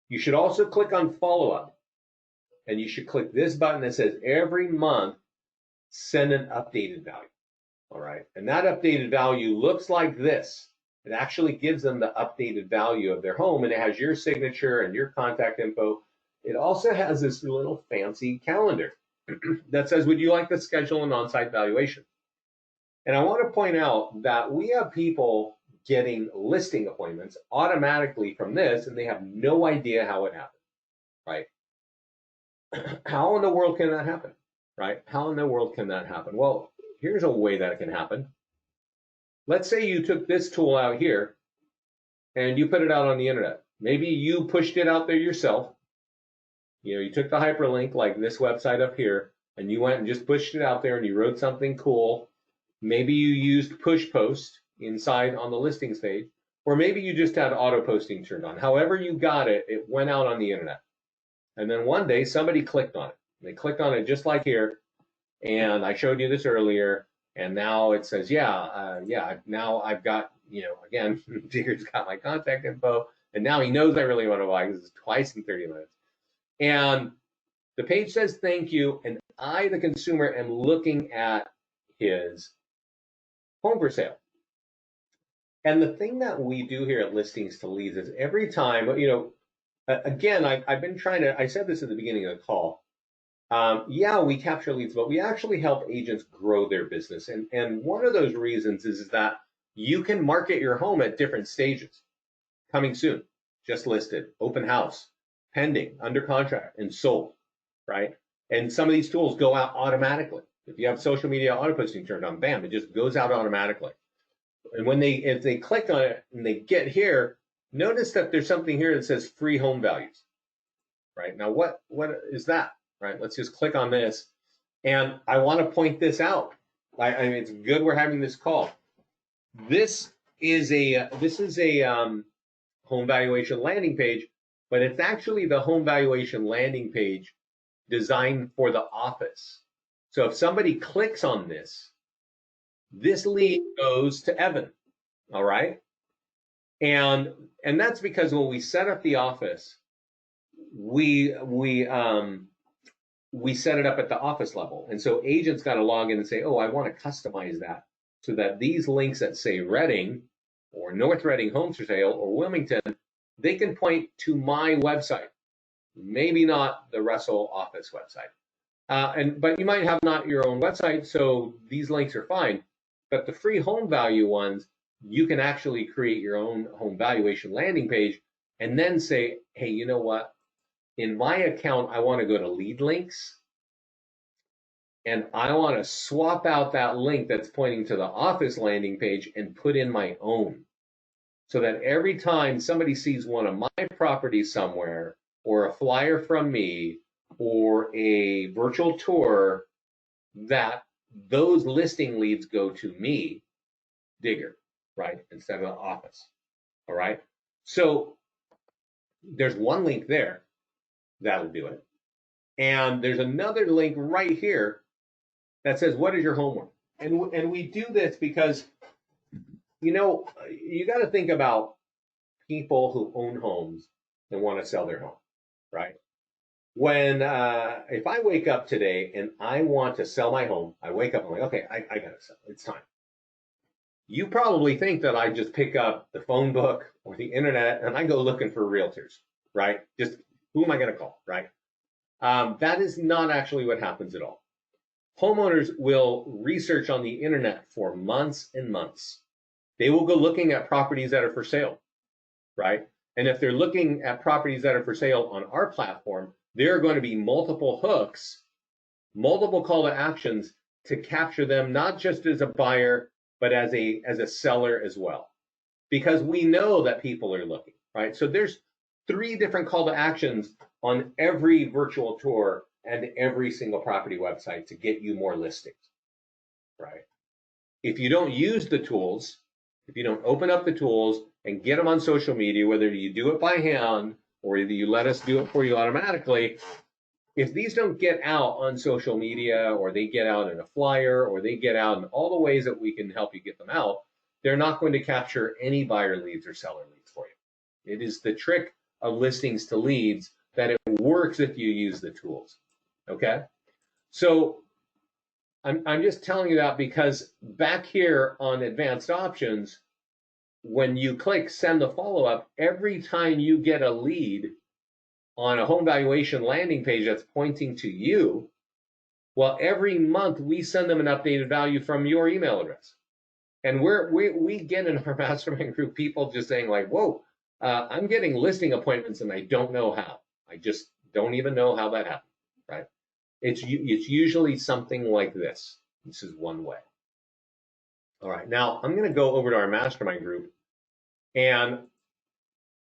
You should also click on follow up. And you should click this button that says every month, send an updated value. All right. And that updated value looks like this. It actually gives them the updated value of their home, and it has your signature and your contact info. It also has this little fancy calendar that says, would you like to schedule an on-site valuation? And I want to point out that we have people getting listing appointments automatically from this, and they have no idea how it happened, right? How in the world can that happen, right? How in the world can that happen? Well, here's a way that it can happen. let's say you took this tool out here and you put it out on the internet. Maybe you pushed it out there yourself. You took the hyperlink like this website up here, and you went and just pushed it out there and you wrote something cool. Maybe you used push post inside on the listings page, or maybe you just had auto posting turned on. However you got it, it went out on the internet. And then one day somebody clicked on it. They clicked on it just like here. And I showed you this earlier. And now it says, now I've got, again, Digger's got my contact info. And now he knows I really want to buy because it's twice in 30 minutes. And the page says thank you. And I, the consumer, am looking at his home for sale. And the thing that we do here at Listings to Leads is every time, again, I've been trying to, I said this at the beginning of the call. We capture leads, but we actually help agents grow their business. And one of those reasons is that you can market your home at different stages. Coming soon, just listed, open house, pending, under contract, and sold, right? And some of these tools go out automatically. If you have social media auto posting turned on, bam, it just goes out automatically. And if they click on it and they get here, notice that there's something here that says free home values, right? Now, what is that, right? Let's just click on this. And I want to point this out. I mean, it's good we're having this call. This is a home valuation landing page, but it's actually the home valuation landing page designed for the office. So if somebody clicks on this lead goes to Evan, all right? And that's because when we set up the office, we set it up at the office level. And so agents got to log in and say, oh, I want to customize that so that these links that say Reading or North Reading Homes for Sale or Wilmington, they can point to my website, maybe not the Russell office website. But you might have not your own website, so these links are fine. But the free home value ones, you can actually create your own home valuation landing page and then say, hey, you know what? In my account, I want to go to lead links and I want to swap out that link that's pointing to the office landing page and put in my own. So that every time somebody sees one of my properties somewhere or a flyer from me or a virtual tour, that those listing leads go to me, Digger, right, instead of the office, all right? So there's one link there that'll do it. And there's another link right here that says, what is your homework? And we do this because, you got to think about people who own homes and want to sell their home, right? If I wake up today and I want to sell my home, I wake up and I'm like, okay, I got to sell. It's time. You probably think that I just pick up the phone book or the internet and I go looking for realtors, right? Just who am I going to call, right? That is not actually what happens at all. Homeowners will research on the internet for months and months. They will go looking at properties that are for sale, right? And if they're looking at properties that are for sale on our platform, there are going to be multiple hooks, multiple call to actions to capture them, not just as a buyer, but as a seller as well. Because we know that people are looking, right? So there's 3 different call to actions on every virtual tour and every single property website to get you more listings, right? If you don't use the tools, if you don't open up the tools and get them on social media, whether you do it by hand or either you let us do it for you automatically, if these don't get out on social media or they get out in a flyer or they get out in all the ways that we can help you get them out, they're not going to capture any buyer leads or seller leads for you. It is the trick of Listings to Leads that it works if you use the tools, okay? So I'm just telling you that because back here on advanced options, when you click send the follow-up, every time you get a lead on a home valuation landing page that's pointing to you, well, every month we send them an updated value from your email address. And we get in our mastermind group people just saying like, whoa, I'm getting listing appointments and I don't know how. I just don't even know how that happened, right? It's usually something like this. This is one way. All right, now I'm going to go over to our mastermind group, and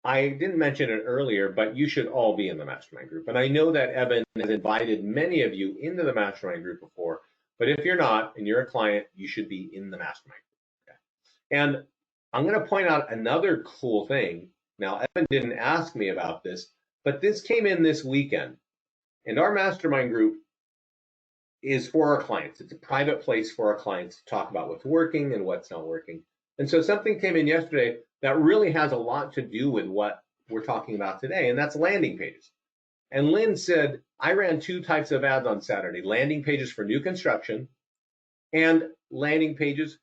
I didn't mention it earlier, but you should all be in the mastermind group. And I know that Evan has invited many of you into the mastermind group before, but if you're not and you're a client, you should be in the mastermind group. Okay? And I'm going to point out another cool thing. Now, Evan didn't ask me about this, but this came in this weekend. And our mastermind group is for our clients. It's a private place for our clients to talk about what's working and what's not working. And so something came in yesterday that really has a lot to do with what we're talking about today, and that's landing pages. And Lynn said, I ran two types of ads on Saturday, landing pages for new construction and landing pages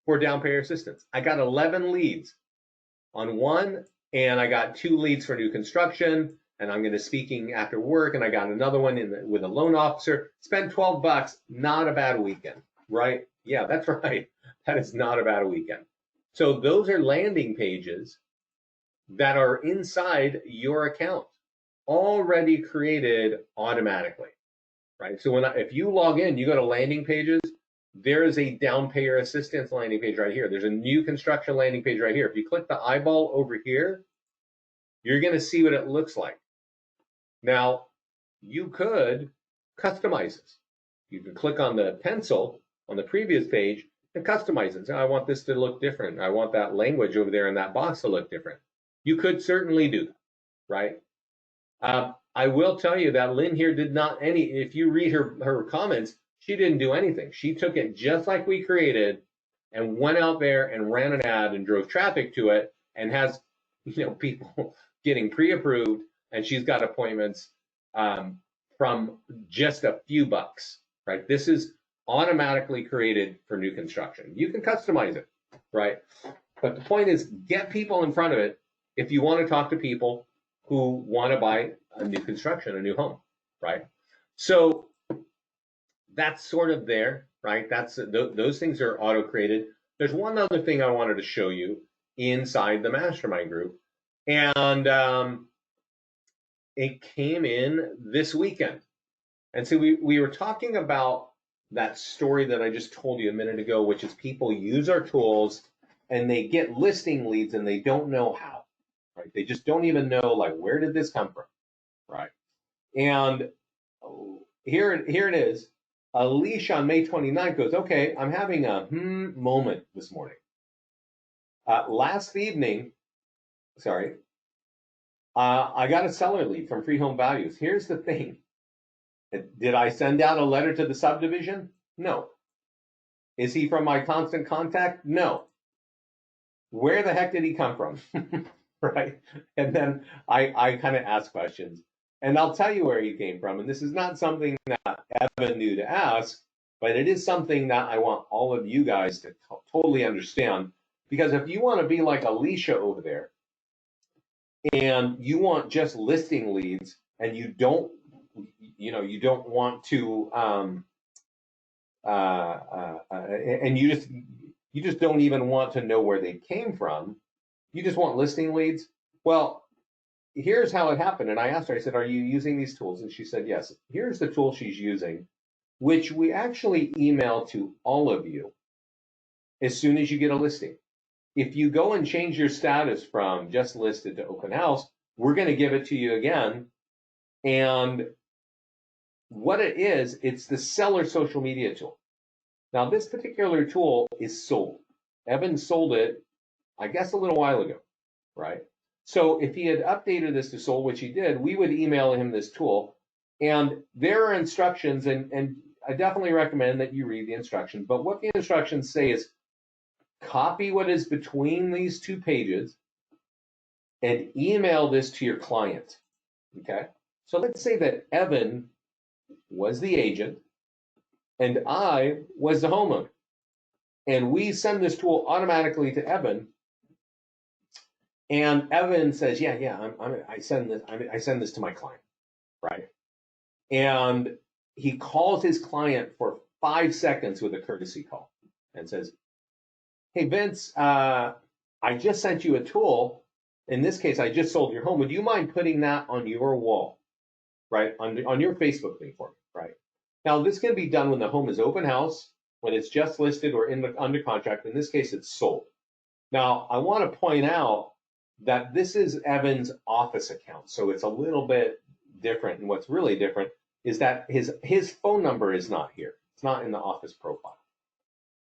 for down payment assistance. I got 11 leads on one, and I got 2 leads for new construction, and I'm going to speaking after work, and I got another one with a loan officer. Spent $12, not a bad weekend, right? Yeah, that's right. That is not a bad weekend. So those are landing pages that are inside your account, already created automatically, right? So if you log in, you go to landing pages, there is a down payer assistance landing page right here. There's a new construction landing page right here. If you click the eyeball over here, you're going to see what it looks like. Now, you could customize this. You can click on the pencil on the previous page and customize it. So I want this to look different. I want that language over there in that box to look different. You could certainly do that, right? I will tell you that Lynn here did not if you read her comments, she didn't do anything. She took it just like we created and went out there and ran an ad and drove traffic to it and has, people getting pre-approved, and she's got appointments from just a few bucks, right? This is automatically created for new construction. You can customize it, right? But the point is, get people in front of it if you want to talk to people who want to buy a new construction, a new home, right? So that's sort of there, right? Those things are auto-created. There's one other thing I wanted to show you inside the mastermind group, and it came in this weekend. And so we were talking about that story that I just told you a minute ago, which is people use our tools and they get listing leads and they don't know how, right? They just don't even know, like, where did this come from, right? And here it is. Alicia on May 29th goes, okay, I'm having a moment this morning. Last evening, I got a seller lead from Free Home Values. Here's the thing. Did I send out a letter to the subdivision? No. Is he from my constant contact? No. Where the heck did he come from? Right? And then I kind of ask questions. And I'll tell you where he came from. And this is not something that Evan knew to ask, but it is something that I want all of you guys to totally understand. Because if you want to be like Alicia over there, and you want just listing leads, and you don't want to, and you just don't even want to know where they came from. You just want listing leads. Well, here's how it happened. And I asked her, I said, are you using these tools? And she said, yes. Here's the tool she's using, which we actually email to all of you as soon as you get a listing. If you go and change your status from just listed to open house, we're going to give it to you again. And what it is, it's the seller social media tool. Now, this particular tool is sold. Evan sold it, I guess, a little while ago, right? So if he had updated this to sold, which he did, we would email him this tool. And there are instructions, and I definitely recommend that you read the instructions. But what the instructions say is copy what is between these two pages and email this to your client, okay? So let's say that Evan was the agent and I was the homeowner. And we send this tool automatically to Evan. And Evan says, yeah, I send this to my client, right? And he calls his client for 5 seconds with a courtesy call and says, hey, Vince, I just sent you a tool. In this case, I just sold your home. Would you mind putting that on your wall, right? On your Facebook thing for me, right? Now, this can be done when the home is open house when it's just listed or under contract. In this case, it's sold. Now, I want to point out that this is Evan's office account, so it's a little bit different. And what's really different is that his phone number is not here. It's not in the office profile.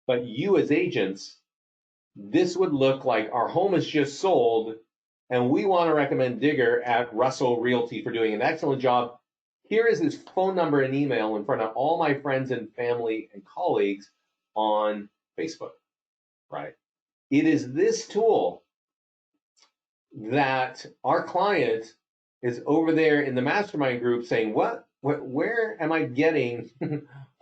But you as agents, this would look like our home is just sold, and we want to recommend Digger at Russell Realty for doing an excellent job. Here is his phone number and email in front of all my friends and family and colleagues on Facebook, right? It is this tool that our client is over there in the mastermind group saying, where am I getting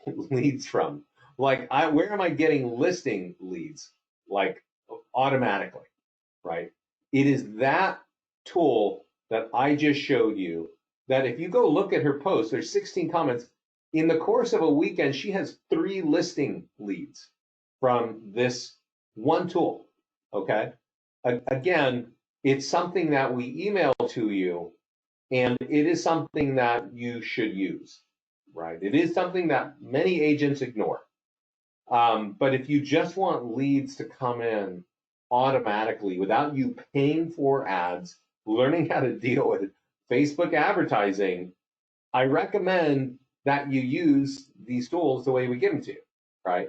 leads from? Like, where am I getting listing leads? Like, automatically, right? It is that tool that I just showed you that if you go look at her post, there's 16 comments. In the course of a weekend, she has 3 listing leads from this one tool, okay? Again, it's something that we email to you, and it is something that you should use, right? It is something that many agents ignore. But if you just want leads to come in automatically without you paying for ads, learning how to deal with Facebook advertising, I recommend that you use these tools the way we give them to you, right?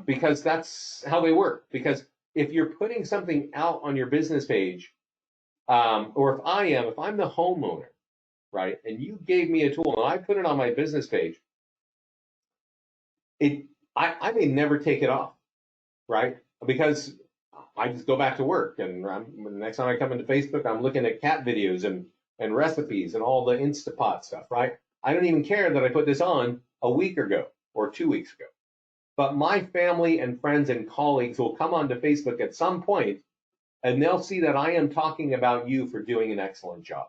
Because that's how they work. Because if you're putting something out on your business page, or if I'm the homeowner, right, and you gave me a tool and I put it on my business page, I may never take it off, right? Because I just go back to work, and the next time I come into Facebook, I'm looking at cat videos and recipes and all the Instapot stuff, right? I don't even care that I put this on a week ago or 2 weeks ago. But my family and friends and colleagues will come onto Facebook at some point, and they'll see that I am talking about you for doing an excellent job,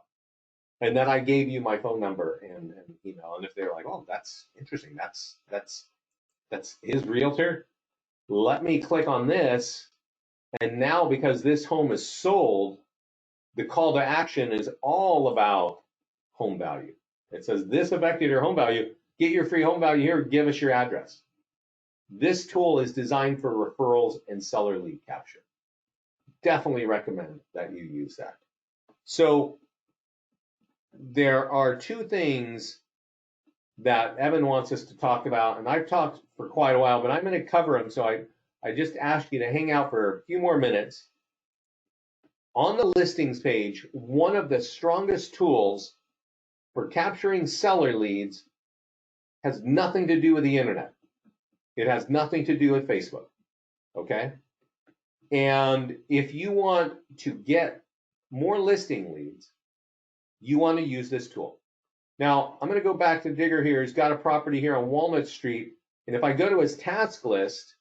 and that I gave you my phone number and email. And if they're like, oh, that's interesting, that's his realtor, let me click on this. And now, because this home is sold, the call to action is all about home value. It says, this affected your home value. Get your free home value here. Give us your address. This tool is designed for referrals and seller lead capture. Definitely recommend that you use that. So there are 2 things that Evan wants us to talk about, and I've talked for quite a while, but I'm going to cover them. So I just ask you to hang out for a few more minutes. On the listings page, one of the strongest tools for capturing seller leads has nothing to do with the internet. It has nothing to do with Facebook, okay? And if you want to get more listing leads, you want to use this tool. Now, I'm going to go back to Digger here. He's got a property here on Walnut Street. And if I go to his task list,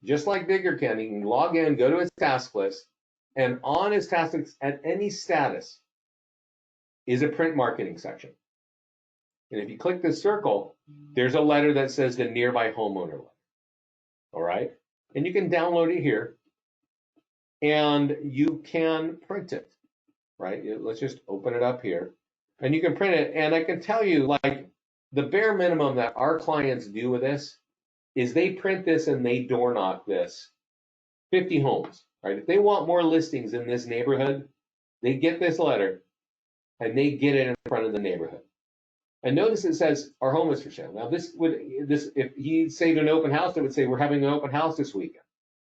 just like Digger can, he can log in, go to his task list, and on his task list at any status is a print marketing section. And if you click this circle, there's a letter that says the nearby homeowner letter. All right? And you can download it here, and you can print it, right? Let's just open it up here. And you can print it, and I can tell you, like, the bare minimum that our clients do with this is they print this and they door knock this 50 homes, right? If they want more listings in this neighborhood, they get this letter and they get it in front of the neighborhood. And notice it says our home is for sale. Now if he saved an open house, it would say we're having an open house this weekend.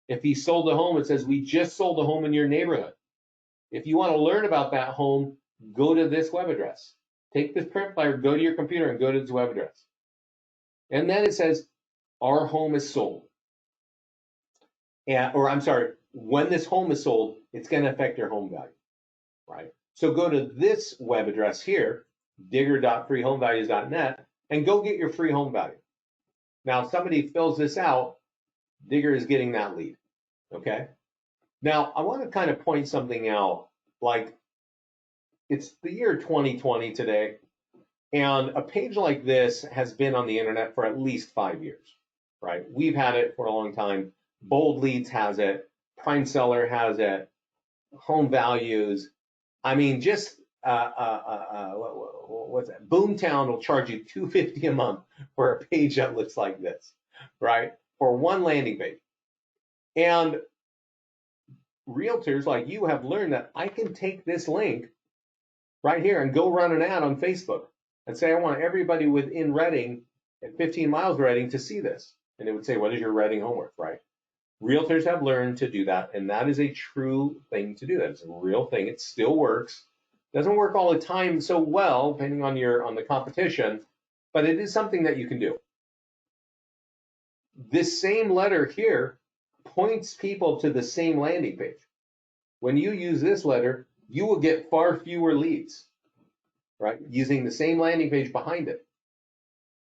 If he sold a home, it says we just sold a home in your neighborhood. If you want to learn about that home, go to this web address. Take this print flyer, go to your computer and go to this web address. And then it says, our home is sold. When this home is sold, it's going to affect your home value, right? So go to this web address here, digger.freehomevalues.net, and go get your free home value. Now, if somebody fills this out, Digger is getting that lead, okay? Now, I want to kind of point something out, like, it's the year 2020 today, and a page like this has been on the internet for at least 5 years, right? We've had it for a long time. Bold Leads has it. Prime Seller has it. Home Values. I mean, just what's that? Boomtown will charge you $250 a month for a page that looks like this. right? For one landing page. And realtors like you have learned that I can take this link right here and go run an ad on Facebook and say, I want everybody within Reading at 15 miles of Reading to see this. And it would say, what is your Reading homework, right? Realtors have learned to do that, and that is a true thing to do. That is a real thing. It still works. Doesn't work all the time so well, depending on the competition, but it is something that you can do. This same letter here points people to the same landing page. When you use this letter, you will get far fewer leads, right? Using the same landing page behind it.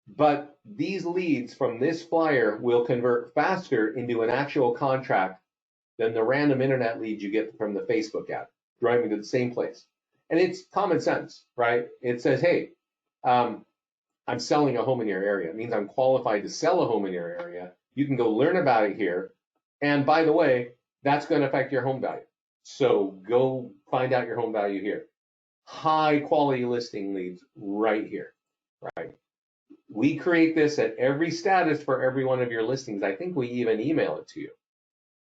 But these leads from this flyer will convert faster into an actual contract than the random internet leads you get from the Facebook ad, driving to the same place. And it's common sense, right? It says, hey, I'm selling a home in your area. It means I'm qualified to sell a home in your area. You can go learn about it here. And by the way, that's going to affect your home value. So go find out your home value here. High quality listing leads right here, right? We create this at every status for every one of your listings. I think we even email it to you.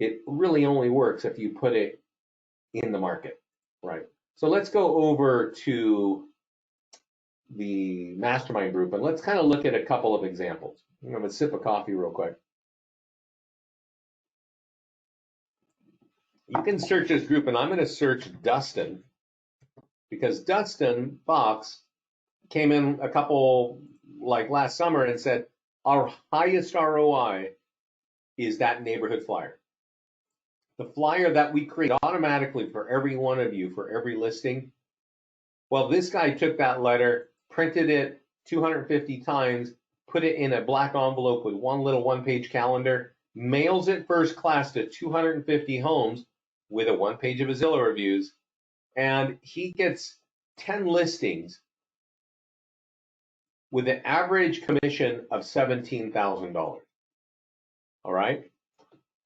It really only works if you put it in the market, right? So let's go over to the mastermind group and let's kind of look at a couple of examples. I'm going to have a sip of coffee real quick. You can search this group, and I'm going to search Dustin because Dustin Fox came in a couple, like last summer, and said, our highest ROI is that neighborhood flyer. The flyer that we create automatically for every one of you, for every listing. Well, this guy took that letter, printed it 250 times, put it in a black envelope with one little one-page calendar, mails it first class to 250 homes with a one page of Zillow reviews, and he gets 10 listings with an average commission of $17,000. All right?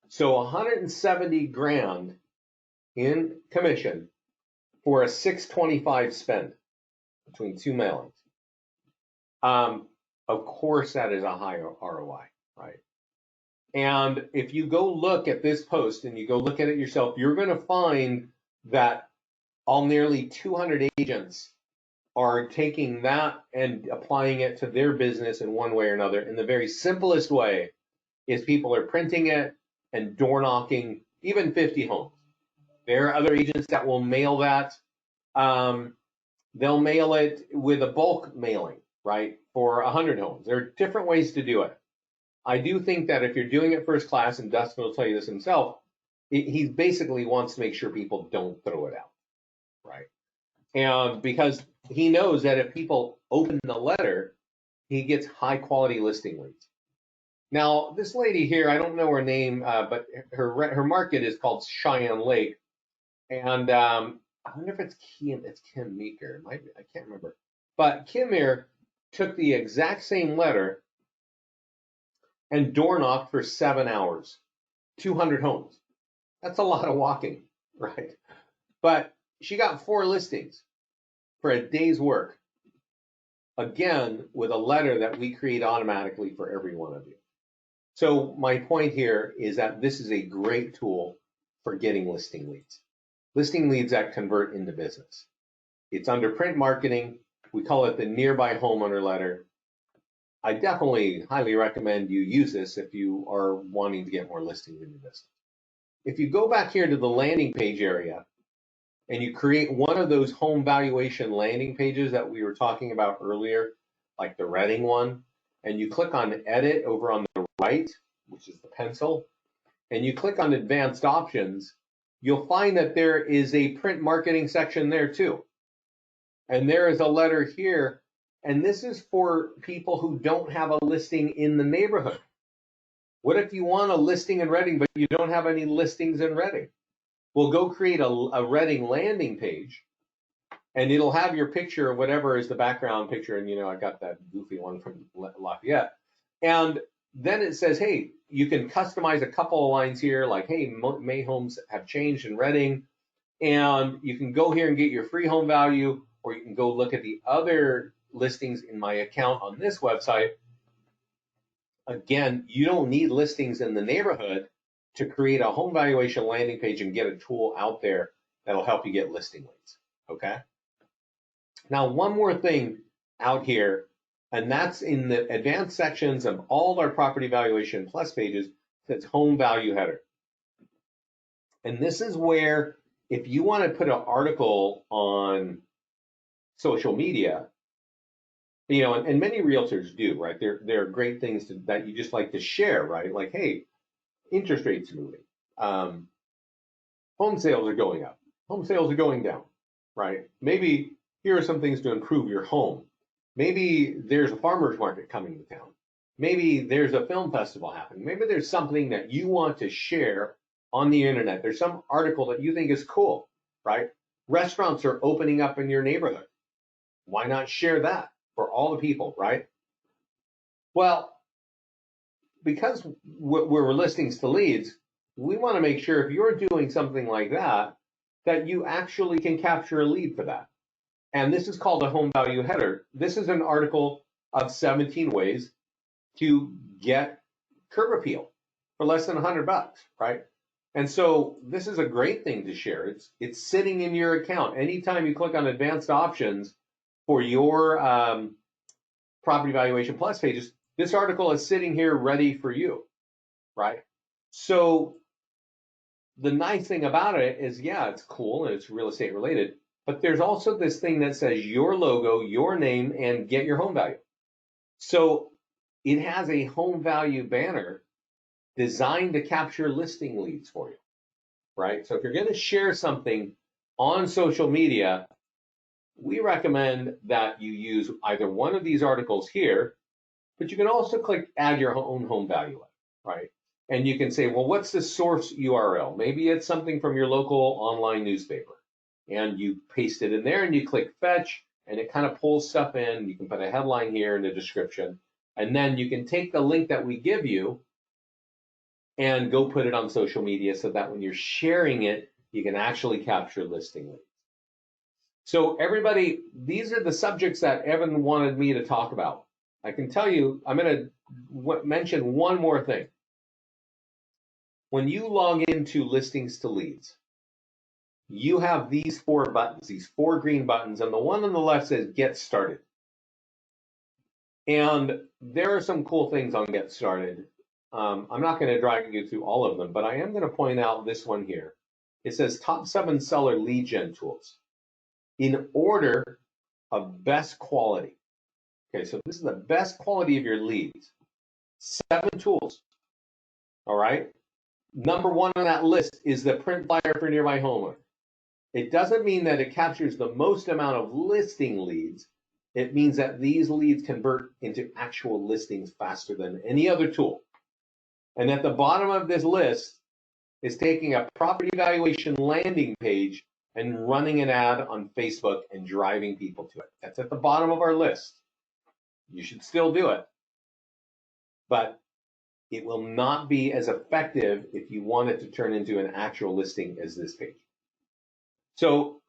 So 170 grand in commission for a 625 spend between two mailings. Of course, that is a high ROI, right? And if you go look at this post and you go look at it yourself, you're going to find that all nearly 200 agents are taking that and applying it to their business in one way or another. And the very simplest way is people are printing it and door knocking even 50 homes. There are other agents that will mail that. They'll mail it with a bulk mailing, right, for 100 homes. There are different ways to do it. I do think that if you're doing it first class, and Dustin will tell you this himself, he basically wants to make sure people don't throw it out, right? And because he knows that if people open the letter, he gets high quality listing leads. Now, this lady here, I don't know her name, but her market is called Cheyenne Lake, and I wonder if it's Kim Meeker. I can't remember. But Kim here took the exact same letter and door knocked for 7 hours, 200 homes. That's a lot of walking, right? But she got 4 listings for a day's work. Again, with a letter that we create automatically for every one of you. So my point here is that this is a great tool for getting listing leads. Listing leads that convert into business. It's under print marketing. We call it the nearby homeowner letter. I definitely highly recommend you use this if you are wanting to get more listings into business. If you go back here to the landing page area and you create one of those home valuation landing pages that we were talking about earlier, like the Reading one, and you click on edit over on the right, which is the pencil, and you click on advanced options, you'll find that there is a print marketing section there too. And there is a letter here, and this is for people who don't have a listing in the neighborhood. What if you want a listing in Reading, but you don't have any listings in Reading? Well, go create a Reading landing page, and it'll have your picture of whatever is the background picture. And, I got that goofy one from Lafayette. And then it says, hey, you can customize a couple of lines here, like, hey, May homes have changed in Reading. And you can go here and get your free home value, or you can go look at the other listings in my account on this website. again, you don't need listings in the neighborhood to create a home valuation landing page and get a tool out there that'll help you get listing leads, okay? Now, one more thing out here, and that's in the advanced sections of all our property valuation plus pages, that's home value header. And this is where, if you want to put an article on social media, you know, and many realtors do, right? There are great things that you just like to share, right? Like, hey, interest rates moving, home sales are going up, home sales are going down, right? Maybe here are some things to improve your home. Maybe there's a farmer's market coming to town. Maybe there's a film festival happening. Maybe there's something that you want to share on the internet. There's some article that you think is cool, right? Restaurants are opening up in your neighborhood. Why not share that for all the people, right? Well, because we're listings to leads, we want to make sure if you're doing something like that, that you actually can capture a lead for that. And this is called a home value header. This is an article of 17 ways to get curb appeal for less than $100, right? And so this is a great thing to share. It's sitting in your account. Anytime you click on advanced options for your property valuation plus pages, this article is sitting here ready for you, right? So the nice thing about it is, yeah, it's cool and it's real estate related, but there's also this thing that says your logo, your name, and get your home value. So it has a home value banner designed to capture listing leads for you, right? So if you're going to share something on social media, we recommend that you use either one of these articles here, but you can also click add your own home value, right? And you can say, well, what's the source URL? Maybe it's something from your local online newspaper. And you paste it in there and you click fetch, and it kind of pulls stuff in. You can put a headline here in the description. And then you can take the link that we give you and go put it on social media so that when you're sharing it, you can actually capture listing leads. So everybody, these are the subjects that Evan wanted me to talk about. I can tell you, I'm going to mention one more thing. When you log into listings to leads, you have these 4 buttons, these 4 green buttons, and the one on the left says get started. And there are some cool things on get started. I'm not going to drag you through all of them, but I am going to point out this one here. It says top 7 seller lead gen tools in order of best quality. Okay, so this is the best quality of your leads. 7 tools. All right. Number 1 on that list is the print flyer for nearby homeowner. It doesn't mean that it captures the most amount of listing leads. It means that these leads convert into actual listings faster than any other tool. And at the bottom of this list is taking a property valuation landing page and running an ad on Facebook and driving people to it. That's at the bottom of our list. You should still do it, but it will not be as effective if you want it to turn into an actual listing as this page. So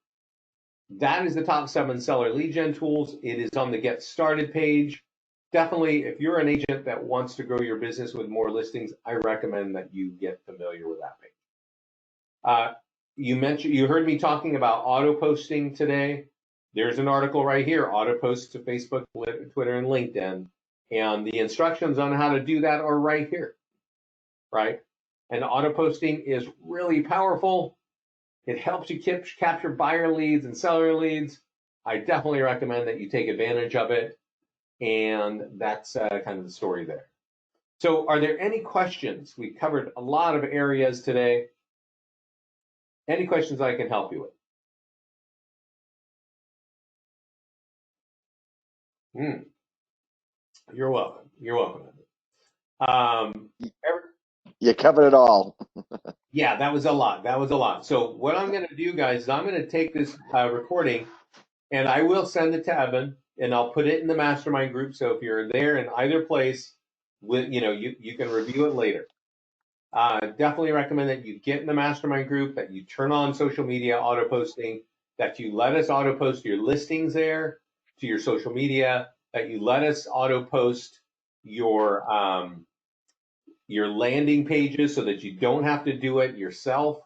that is the top 7 seller lead gen tools. It is on the get started page. Definitely, if you're an agent that wants to grow your business with more listings, I recommend that you get familiar with that page. You heard me talking about auto posting today. There's an article right here, auto post to Facebook, Twitter, and LinkedIn. And the instructions on how to do that are right here, right? And auto posting is really powerful. It helps you capture buyer leads and seller leads. I definitely recommend that you take advantage of it. And that's kind of the story there. So are there any questions? We covered a lot of areas today. Any questions I can help you with? You're welcome. You're welcome. You covered it all. Yeah, that was a lot. That was a lot. So what I'm going to do, guys, is I'm going to take this recording and I will send it to Evan and I'll put it in the mastermind group. So if you're there in either place, you can review it later. Definitely recommend that you get in the mastermind group, that you turn on social media auto posting, that you let us auto post your listings there to your social media, that you let us auto post your your landing pages so that you don't have to do it yourself,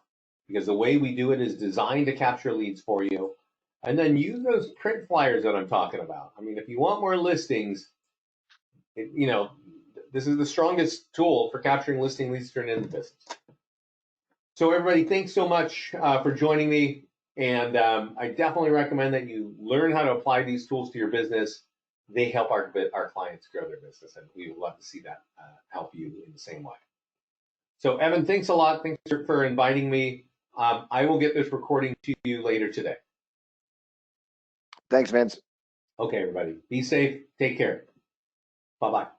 because the way we do it is designed to capture leads for you. And then use those print flyers that I'm talking about. I mean, if you want more listings, this is the strongest tool for capturing listing leads to turn into business. So everybody, thanks so much for joining me. And I definitely recommend that you learn how to apply these tools to your business. They help our clients grow their business, and we would love to see that help you in the same way. So Evan, thanks a lot. Thanks for inviting me. I will get this recording to you later today. Thanks, Vince. Okay, everybody. Be safe. Take care. Bye-bye.